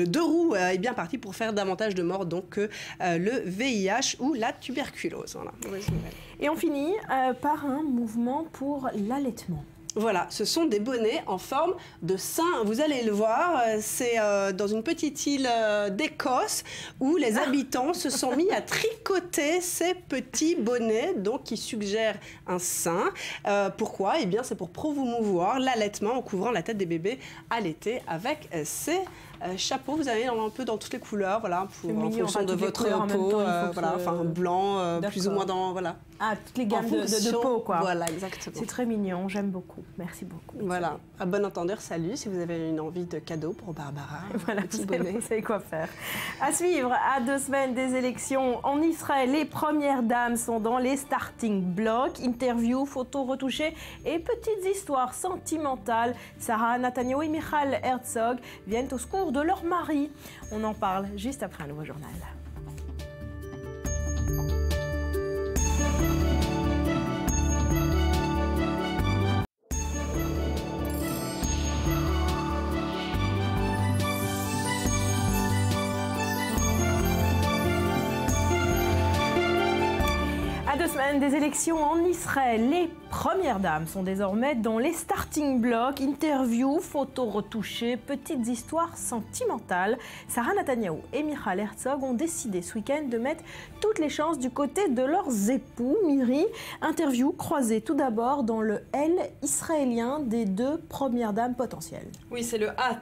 deux roues est bien parti pour faire davantage de morts donc, que le VIH ou la tuberculose. Voilà, mauvaise nouvelle. Et on finit par un mouvement pour l'allaitement. Voilà, ce sont des bonnets en forme de sein. Vous allez le voir, c'est dans une petite île d'Écosse où les habitants se sont mis à tricoter ces petits bonnets donc, qui suggèrent un sein. Pourquoi? Eh bien, c'est pour promouvoir l'allaitement en couvrant la tête des bébés allaités avec ces chapeaux. Vous avez un peu dans toutes les couleurs, voilà, en fonction de votre peau, voilà, enfin blanc, plus ou moins dans, voilà. Ah, toutes les gammes de peau, quoi. Voilà, exactement. C'est très mignon, j'aime beaucoup. Merci beaucoup. Voilà, à bon entendeur, salut, si vous avez une envie de cadeau pour Barbara. Voilà, vous savez quoi faire. À suivre, à 2 semaines des élections en Israël, les premières dames sont dans les starting blocks. Interviews, photos retouchées et petites histoires sentimentales. Sarah Netanyahu et Michal Herzog viennent au secours de leur mari. On en parle juste après un nouveau journal. À 2 semaines des élections en Israël, les premières dames sont désormais dans les starting blocks. Interviews, photos retouchées, petites histoires sentimentales. Sarah Netanyahu et Michal Herzog ont décidé ce week-end de mettre toutes les chances du côté de leurs époux. Miri, interview croisée tout d'abord dans le L israélien des 2 premières dames potentielles. Oui, c'est le Hat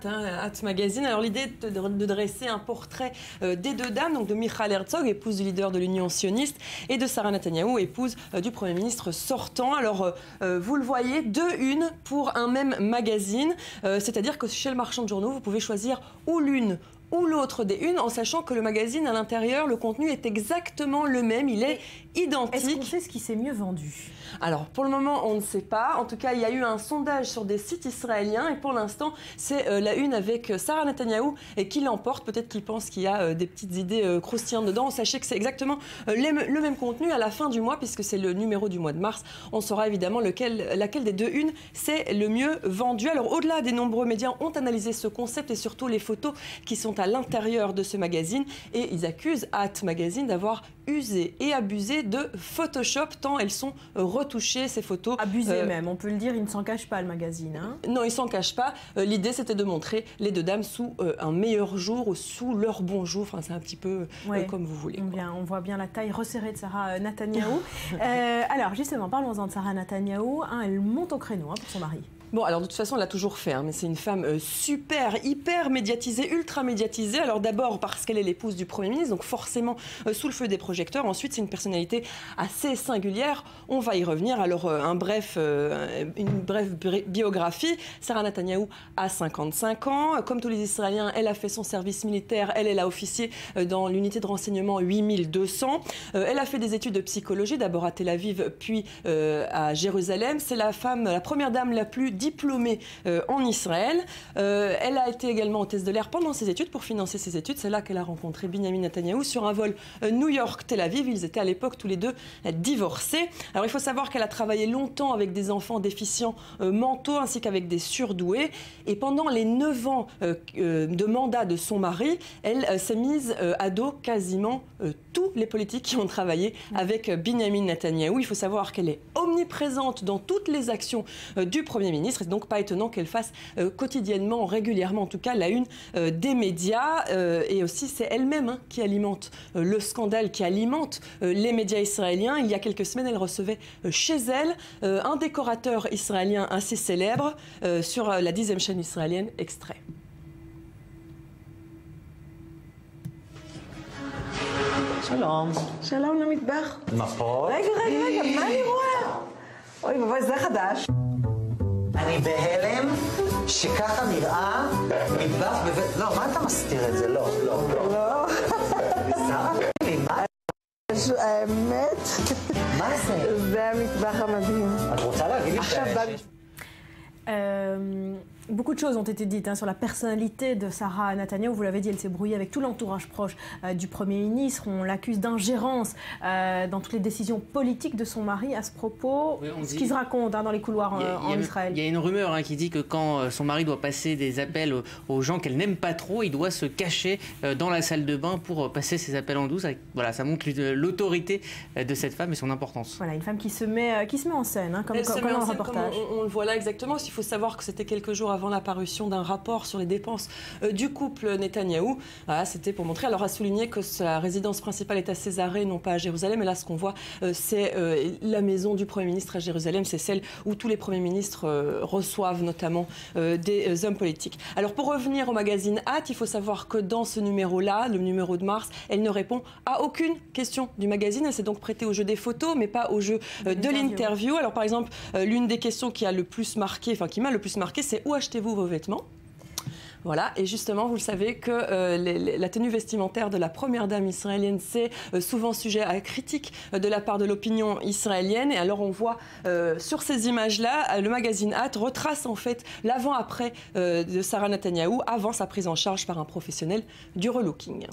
Magazine. Alors l'idée est de dresser un portrait des 2 dames, donc de Michal Herzog, épouse du leader de l'Union sioniste, et de Sarah Netanyahu, épouse du Premier ministre sortant. Alors, vous le voyez, 2 unes pour un même magazine, c'est-à-dire que chez le marchand de journaux, vous pouvez choisir ou l'une ou l'autre des unes, en sachant que le magazine, à l'intérieur, le contenu est exactement le même, il est identique. Est-ce qu'on sait ce qui s'est mieux vendu ? Alors, pour le moment, on ne sait pas. En tout cas, il y a eu un sondage sur des sites israéliens et pour l'instant, c'est la une avec Sarah Netanyahu et qui l'emporte. Peut-être qu'il pense qu'il y a des petites idées croustillantes dedans. Sachez que c'est exactement le même contenu à la fin du mois, puisque c'est le numéro du mois de mars. On saura évidemment laquelle des 2 unes c'est le mieux vendu. Alors, au-delà des nombreux médias ont analysé ce concept et surtout les photos qui sont à l'intérieur de ce magazine. Et ils accusent Hat Magazine d'avoir usé et abusé de Photoshop, tant elles sont retouchées, ces photos. Abusé même, on peut le dire, il ne s'en cache pas le magazine. Hein. Non, il ne s'en cache pas. L'idée, c'était de montrer les 2 dames sous un meilleur jour ou sous leur bon jour. Enfin, c'est un petit peu comme vous voulez. On voit bien la taille resserrée de Sarah Netanyahu. Alors, justement, parlons-en de Sarah Netanyahu. Elle monte au créneau pour son mari. Bon, alors de toute façon, elle l'a toujours fait, mais c'est une femme super, hyper médiatisée, ultra médiatisée. Alors d'abord parce qu'elle est l'épouse du Premier ministre, donc forcément sous le feu des projecteurs. Ensuite, c'est une personnalité assez singulière. On va y revenir. Alors, une brève biographie. Sarah Netanyahu a 55 ans. Comme tous les Israéliens, elle a fait son service militaire. Elle a officié dans l'unité de renseignement 8200. Elle a fait des études de psychologie, d'abord à Tel Aviv, puis à Jérusalem. C'est la première dame la plus diplômée en Israël. Elle a été également hôtesse de l'air pendant ses études. Pour financer ses études, c'est là qu'elle a rencontré Binyamin Netanyahu sur un vol New York-Tel Aviv. Ils étaient à l'époque tous les 2 divorcés. Alors il faut savoir qu'elle a travaillé longtemps avec des enfants déficients mentaux ainsi qu'avec des surdoués. Et pendant les 9 ans de mandat de son mari, elle s'est mise à dos quasiment tous les politiques qui ont travaillé avec Binyamin Netanyahu. Il faut savoir qu'elle est omniprésente dans toutes les actions du Premier ministre. C'est donc pas étonnant qu'elle fasse quotidiennement, régulièrement en tout cas, la une des médias. Et aussi, c'est elle-même qui alimente le scandale, qui alimente les médias israéliens. Il y a quelques semaines, elle recevait chez elle un décorateur israélien assez célèbre sur la 10e chaîne israélienne. Extrait. שלום. שלום למטבח. מפות? רגע, מה אני רואה? אוי ואבוי, זה חדש. אני בהלם שככה נראה מטבח בבית... לא, מה אתה מסתיר את זה? לא. האמת, מה זה? זה המטבח המדהים. את רוצה להגיד לי את האמת? beaucoup de choses ont été dites sur la personnalité de Sarah Netanyahu. Vous l'avez dit, elle s'est brouillée avec tout l'entourage proche du Premier ministre. On l'accuse d'ingérence dans toutes les décisions politiques de son mari. À ce propos, ce qui se raconte dans les couloirs en Israël. Il y a une rumeur qui dit que quand son mari doit passer des appels aux gens qu'elle n'aime pas trop, il doit se cacher dans la salle de bain pour passer ses appels en douce. Voilà, ça montre l'autorité de cette femme et son importance. Voilà, une femme qui se met en scène, comme dans le reportage. On le voit là exactement. Il faut savoir que c'était quelques jours avant la parution d'un rapport sur les dépenses du couple Netanyahou. Voilà, c'était pour montrer, alors à souligner que sa résidence principale est à Césarée, non pas à Jérusalem. Et là, ce qu'on voit, c'est la maison du Premier ministre à Jérusalem. C'est celle où tous les premiers ministres reçoivent notamment des hommes politiques. Alors pour revenir au magazine Hâte, il faut savoir que dans ce numéro-là, le numéro de mars, elle ne répond à aucune question du magazine. Elle s'est donc prêtée au jeu des photos, mais pas au jeu de l'interview. Alors par exemple, l'une des questions qui m'a le plus marqué, c'est où achetez-vous vos vêtements ? Voilà, et justement, vous le savez que la tenue vestimentaire de la première dame israélienne, c'est souvent sujet à critique de la part de l'opinion israélienne. Et alors on voit sur ces images-là, le magazine Hâte retrace en fait l'avant-après de Sarah Netanyahu, avant sa prise en charge par un professionnel du relooking.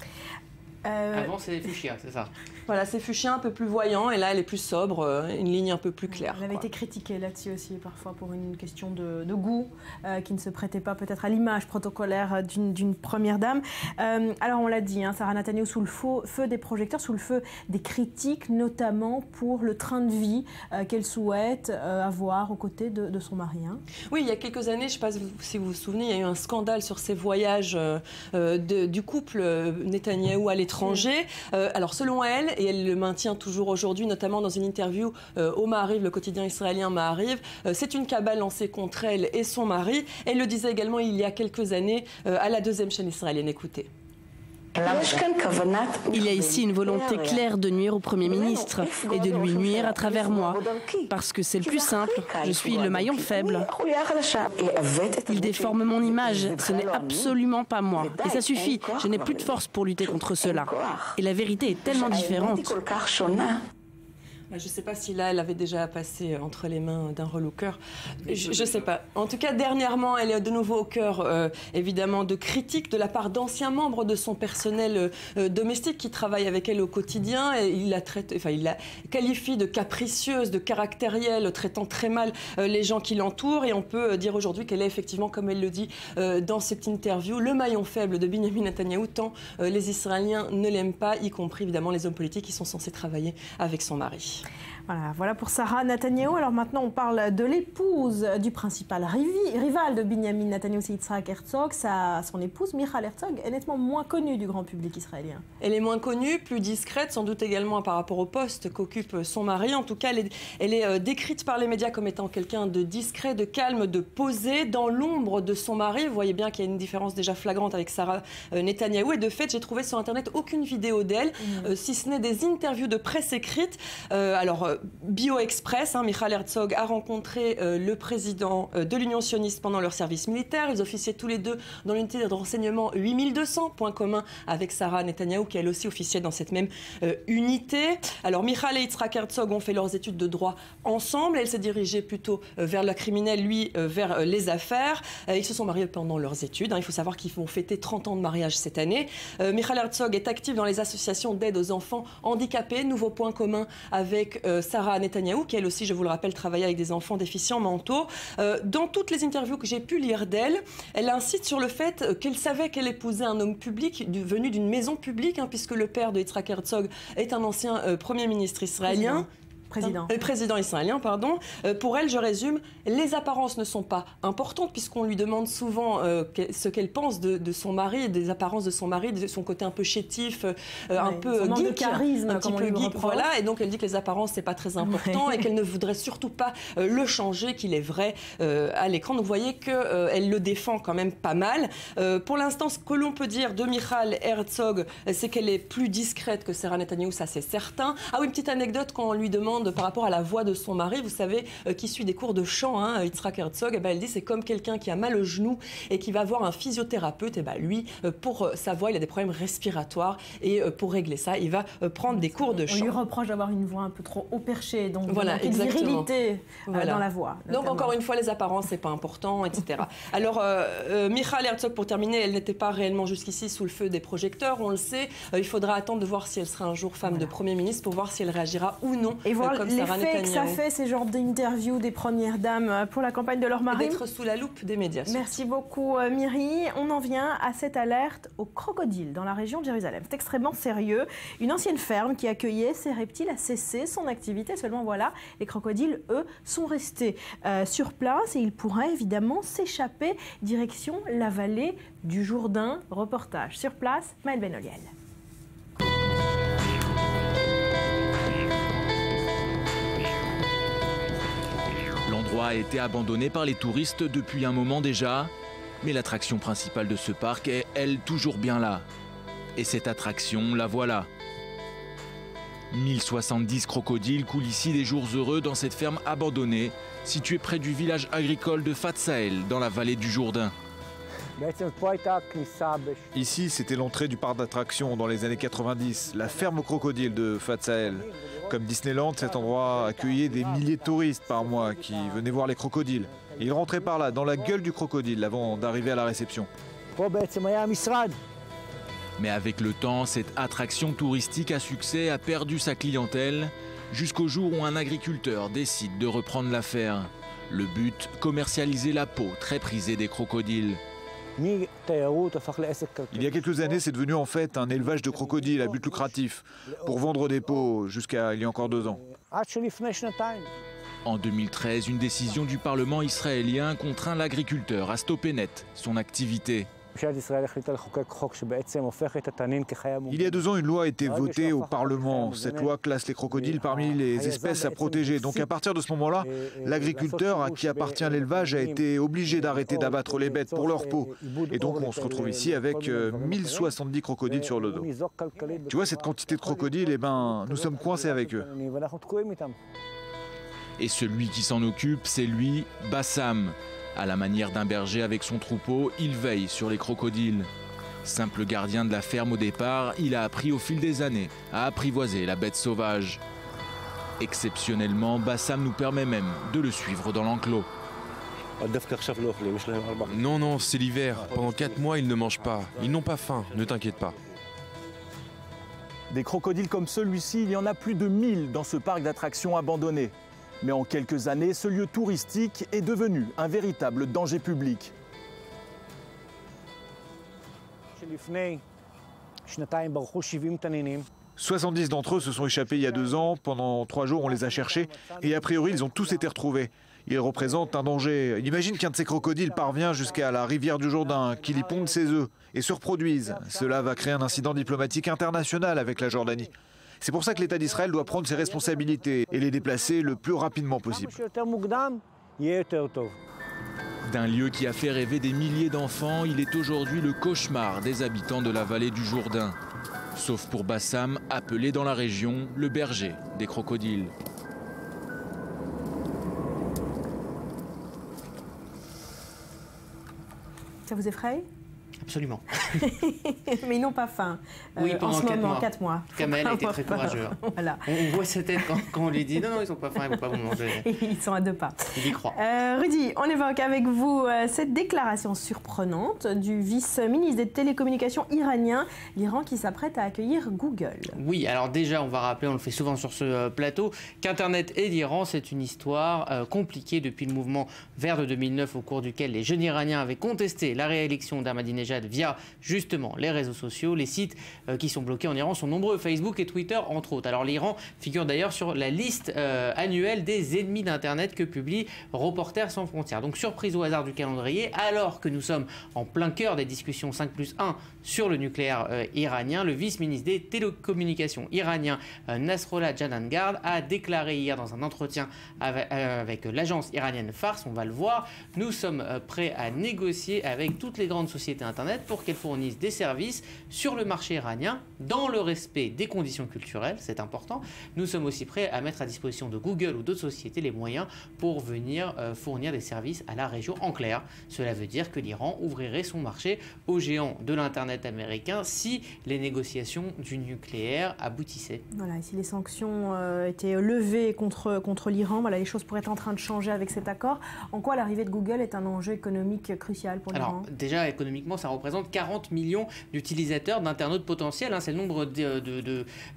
Avant, c'est fuchsia, c'est ça. Voilà, c'est fuchsia un peu plus voyant, et là, elle est plus sobre, une ligne un peu plus claire. Elle avait été critiquée là-dessus aussi, parfois pour une question de goût, qui ne se prêtait pas peut-être à l'image protocolaire d'une première dame. Alors, on l'a dit, Sarah Netanyahu sous le feu des projecteurs, sous le feu des critiques, notamment pour le train de vie qu'elle souhaite avoir aux côtés de son mari. Oui, il y a quelques années, je ne sais pas si vous vous souvenez, il y a eu un scandale sur ces voyages du couple Netanyahou à l'étranger. Alors, selon elle, et elle le maintient toujours aujourd'hui, notamment dans une interview au Maariv, le quotidien israélien Maariv, c'est une cabale lancée contre elle et son mari. Elle le disait également il y a quelques années à la deuxième chaîne israélienne. Écoutez. Il y a ici une volonté claire de nuire au Premier ministre et de lui nuire à travers moi. Parce que c'est le plus simple, je suis le maillon faible. Il déforme mon image, ce n'est absolument pas moi. Et ça suffit, je n'ai plus de force pour lutter contre cela. Et la vérité est tellement différente. Je ne sais pas si là, elle avait déjà passé entre les mains d'un relooker. Je ne sais pas. En tout cas, dernièrement, elle est de nouveau au cœur, évidemment, de critiques de la part d'anciens membres de son personnel domestique qui travaillent avec elle au quotidien. Et il la qualifie de capricieuse, de caractérielle, traitant très mal les gens qui l'entourent. Et on peut dire aujourd'hui qu'elle est effectivement, comme elle le dit dans cette interview, le maillon faible de Binyamin Netanyahou, tant les Israéliens ne l'aiment pas, y compris évidemment les hommes politiques qui sont censés travailler avec son mari. Voilà pour Sarah Netanyahu. Alors maintenant, on parle de l'épouse du principal rival de Binyamin Netanyahu, c'est Yitzhak Herzog. Son épouse, Michal Herzog, est nettement moins connue du grand public israélien. Elle est moins connue, plus discrète, sans doute également par rapport au poste qu'occupe son mari. En tout cas, elle est décrite par les médias comme étant quelqu'un de discret, de calme, de posé, dans l'ombre de son mari. Vous voyez bien qu'il y a une différence déjà flagrante avec Sarah Netanyahu. Et de fait, j'ai trouvé sur Internet aucune vidéo d'elle, si ce n'est des interviews de presse écrites. Bio Express, Michal Herzog a rencontré le président de l'Union sioniste pendant leur service militaire. Ils officiaient tous les deux dans l'unité de renseignement 8200, point commun avec Sarah Netanyahu qui elle aussi officiait dans cette même unité. Alors Michal et Yitzhak Herzog ont fait leurs études de droit ensemble. Elle s'est dirigée plutôt vers le criminel, lui vers les affaires. Ils se sont mariés pendant leurs études. Il faut savoir qu'ils vont fêter 30 ans de mariage cette année. Michal Herzog est actif dans les associations d'aide aux enfants handicapés. Nouveau point commun avec Sarah Netanyahu, qui elle aussi, je vous le rappelle, travaillait avec des enfants déficients mentaux. Dans toutes les interviews que j'ai pu lire d'elle, elle insiste sur le fait qu'elle savait qu'elle épousait un homme public, venu d'une maison publique, puisque le père de Yitzhak Herzog est un ancien Premier ministre israélien. Président israélien, pardon. Pour elle, je résume, les apparences ne sont pas importantes puisqu'on lui demande souvent ce qu'elle pense de son mari, des apparences de son mari, de son côté un peu chétif, un peu geek, de charisme, un petit peu geek, voilà. Et donc elle dit que les apparences c'est pas très important et qu'elle ne voudrait surtout pas le changer, qu'il est vrai à l'écran. Donc vous voyez que elle le défend quand même pas mal. Pour l'instant, ce que l'on peut dire de Michal Herzog, c'est qu'elle est plus discrète que Sarah Netanyahu, ça c'est certain. Ah oui, une petite anecdote quand on lui demande demande par rapport à la voix de son mari, vous savez, qui suit des cours de chant, hein, Yitzhak Herzog, elle dit c'est comme quelqu'un qui a mal au genou et qui va voir un physiothérapeute. Et lui, pour sa voix, il a des problèmes respiratoires et pour régler ça, il va prendre des cours de chant. On lui reproche d'avoir une voix un peu trop haut perchée, donc voilà, une virilité dans la voix. Donc encore une fois, les apparences, c'est pas important, etc. Alors, Michal Herzog, pour terminer, elle n'était pas réellement jusqu'ici sous le feu des projecteurs, on le sait. Il faudra attendre de voir si elle sera un jour femme de Premier ministre pour voir si elle réagira ou non. Et voir comme l'effet que ça fait, ces genres d'interviews des premières dames pour la campagne de leur mari. D'être sous la loupe des médias. Merci beaucoup Myri. On en vient à cette alerte aux crocodiles dans la région de Jérusalem. C'est extrêmement sérieux. Une ancienne ferme qui accueillait ces reptiles a cessé son activité. Seulement voilà, les crocodiles, eux, sont restés sur place et ils pourraient évidemment s'échapper direction la vallée du Jourdain. Reportage sur place, Maël Benoliel. L'endroit a été abandonné par les touristes depuis un moment déjà, mais l'attraction principale de ce parc est, elle, toujours bien là. Et cette attraction, la voilà. 1070 crocodiles coulent ici des jours heureux dans cette ferme abandonnée, située près du village agricole de Fatsael, dans la vallée du Jourdain. Ici, c'était l'entrée du parc d'attractions dans les années 90, la ferme aux crocodiles de Fatsael. Comme Disneyland, cet endroit accueillait des milliers de touristes par mois qui venaient voir les crocodiles. Et ils rentraient par là, dans la gueule du crocodile, avant d'arriver à la réception. Mais avec le temps, cette attraction touristique à succès a perdu sa clientèle, jusqu'au jour où un agriculteur décide de reprendre l'affaire. Le but, commercialiser la peau très prisée des crocodiles. Il y a quelques années, c'est devenu en fait un élevage de crocodiles à but lucratif, pour vendre des peaux, jusqu'à il y a encore 2 ans. En 2013, une décision du Parlement israélien contraint l'agriculteur à stopper net son activité. Il y a 2 ans, une loi a été votée au Parlement. Cette loi classe les crocodiles parmi les espèces à protéger. Donc à partir de ce moment-là, l'agriculteur à qui appartient l'élevage a été obligé d'arrêter d'abattre les bêtes pour leur peau. Et donc on se retrouve ici avec 1070 crocodiles sur le dos. Tu vois cette quantité de crocodiles, eh ben, nous sommes coincés avec eux. Et celui qui s'en occupe, c'est lui, Bassam. À la manière d'un berger avec son troupeau, il veille sur les crocodiles. Simple gardien de la ferme au départ, il a appris au fil des années à apprivoiser la bête sauvage. Exceptionnellement, Bassam nous permet même de le suivre dans l'enclos. Non, non, c'est l'hiver. Pendant 4 mois, ils ne mangent pas. Ils n'ont pas faim, ne t'inquiète pas. Des crocodiles comme celui-ci, il y en a plus de 1000 dans ce parc d'attractions abandonné. Mais en quelques années, ce lieu touristique est devenu un véritable danger public. 70 d'entre eux se sont échappés il y a 2 ans. Pendant 3 jours, on les a cherchés. Et a priori, ils ont tous été retrouvés. Ils représentent un danger. Imagine qu'un de ces crocodiles parvient jusqu'à la rivière du Jourdain, qu'il y ponde ses œufs et se reproduise. Cela va créer un incident diplomatique international avec la Jordanie. C'est pour ça que l'État d'Israël doit prendre ses responsabilités et les déplacer le plus rapidement possible. D'un lieu qui a fait rêver des milliers d'enfants, il est aujourd'hui le cauchemar des habitants de la vallée du Jourdain. Sauf pour Bassam, appelé dans la région le berger des crocodiles. Ça vous effraie ? Absolument. Mais ils n'ont pas faim. Oui, pendant en ce moment, 4 mois. Kamel était très courageux. Voilà. On voit sa tête quand on lui dit non, ils n'ont pas faim, ils ne vont pas vous manger. Ils sont à 2 pas. Il y croit. Rudy, on évoque avec vous cette déclaration surprenante du vice-ministre des télécommunications iranien, l'Iran qui s'apprête à accueillir Google. Oui, alors déjà, on va rappeler, on le fait souvent sur ce plateau, qu'Internet et l'Iran, c'est une histoire compliquée depuis le mouvement vert de 2009, au cours duquel les jeunes Iraniens avaient contesté la réélection d'Ahmadinejad via justement les réseaux sociaux. Les sites qui sont bloqués en Iran sont nombreux, Facebook et Twitter entre autres. Alors l'Iran figure d'ailleurs sur la liste annuelle des ennemis d'Internet que publie Reporters sans frontières. Donc surprise au hasard du calendrier, alors que nous sommes en plein cœur des discussions 5+1 sur le nucléaire iranien, le vice-ministre des télécommunications iranien Nasrallah Janangard a déclaré hier dans un entretien avec l'agence iranienne Fars, on va le voir, nous sommes prêts à négocier avec toutes les grandes sociétés Internet pour qu'elles fournissent des services sur le marché iranien dans le respect des conditions culturelles, c'est important. Nous sommes aussi prêts à mettre à disposition de Google ou d'autres sociétés les moyens pour venir fournir des services à la région. En clair, cela veut dire que l'Iran ouvrirait son marché aux géants de l'Internet américain si les négociations du nucléaire aboutissaient. Voilà, et si les sanctions étaient levées contre l'Iran, voilà, les choses pourraient être en train de changer avec cet accord. En quoi l'arrivée de Google est un enjeu économique crucial pour l'Iran? Alors déjà, économiquement, ça représente 40 millions d'utilisateurs, d'internautes potentiels. Hein, c'est le nombre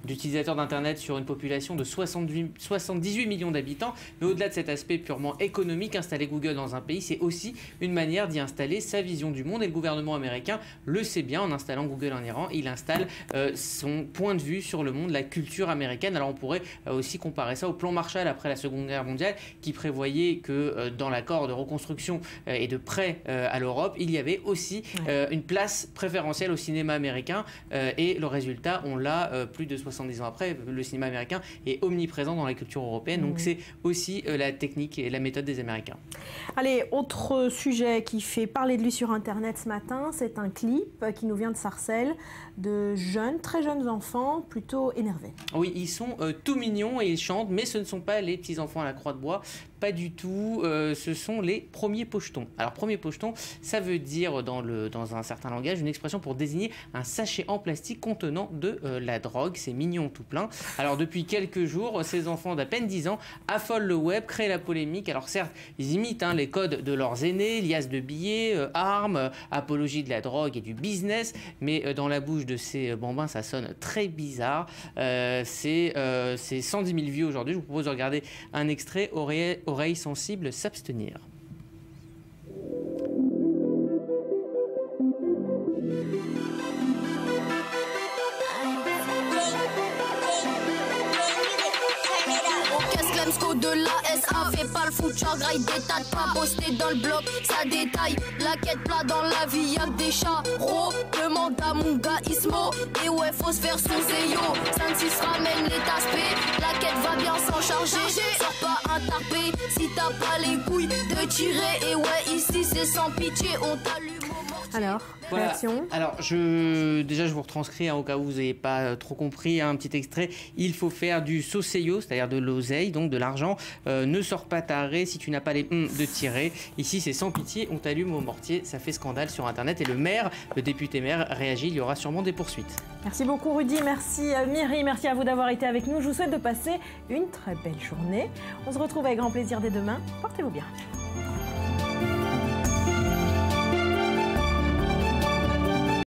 d'utilisateurs d'Internet sur une population de 78 millions d'habitants. Mais au-delà de cet aspect purement économique, installer Google dans un pays, c'est aussi une manière d'y installer sa vision du monde. Et le gouvernement américain le sait bien, en installant Google en Iran, il installe son point de vue sur le monde, la culture américaine. Alors on pourrait aussi comparer ça au plan Marshall après la Seconde Guerre mondiale, qui prévoyait que dans l'accord de reconstruction et de prêt à l'Europe, il y avait aussi une place préférentielle au cinéma américain. Et le résultat, on l'a plus de 70 ans après. Le cinéma américain est omniprésent dans la culture européenne. Donc c'est aussi la technique et la méthode des Américains. Allez, autre sujet qui fait parler de lui sur Internet ce matin, c'est un clip qui nous vient de Sarcelles, de jeunes, très jeunes enfants, plutôt énervés. Oui, ils sont tout mignons et ils chantent, mais ce ne sont pas les petits enfants à la croix de bois, pas du tout, ce sont les premiers pochetons. Alors premier pocheton, ça veut dire dans un certain langage une expression pour désigner un sachet en plastique contenant de la drogue, c'est mignon tout plein. Alors depuis quelques jours, ces enfants d'à peine 10 ans affolent le web, créent la polémique. Alors certes, ils imitent les codes de leurs aînés, liasses de billets, armes, apologie de la drogue et du business, mais dans la bouche de ces bambins, ça sonne très bizarre. C'est 110 000 vues aujourd'hui. Je vous propose de regarder un extrait, oreilles sensibles, s'abstenir. De la SA, fais pas le fouteur, graille des tas de pas posté dans le bloc, ça détaille, la quête plat dans la vie, y'a que des charros, demande à mon gars Ismo, et ouais faut se faire son zéyo, 5-6 ramène les taspés, la quête va bien s'en charger, sors pas un tarpé, si t'as pas les couilles de tirer, et ouais ici c'est sans pitié, on t'allume. Alors, réaction. Alors, déjà, je vous retranscris au cas où vous n'avez pas trop compris, un petit extrait. Il faut faire du soseyo, c'est-à-dire de l'oseille, donc de l'argent. Ne sors pas taré si tu n'as pas les de tirer. Ici, c'est sans pitié, on t'allume au mortier. Ça fait scandale sur Internet. Et le député maire réagit. Il y aura sûrement des poursuites. Merci beaucoup, Rudy. Merci, Myri. Merci à vous d'avoir été avec nous. Je vous souhaite de passer une très belle journée. On se retrouve avec grand plaisir dès demain. Portez-vous bien.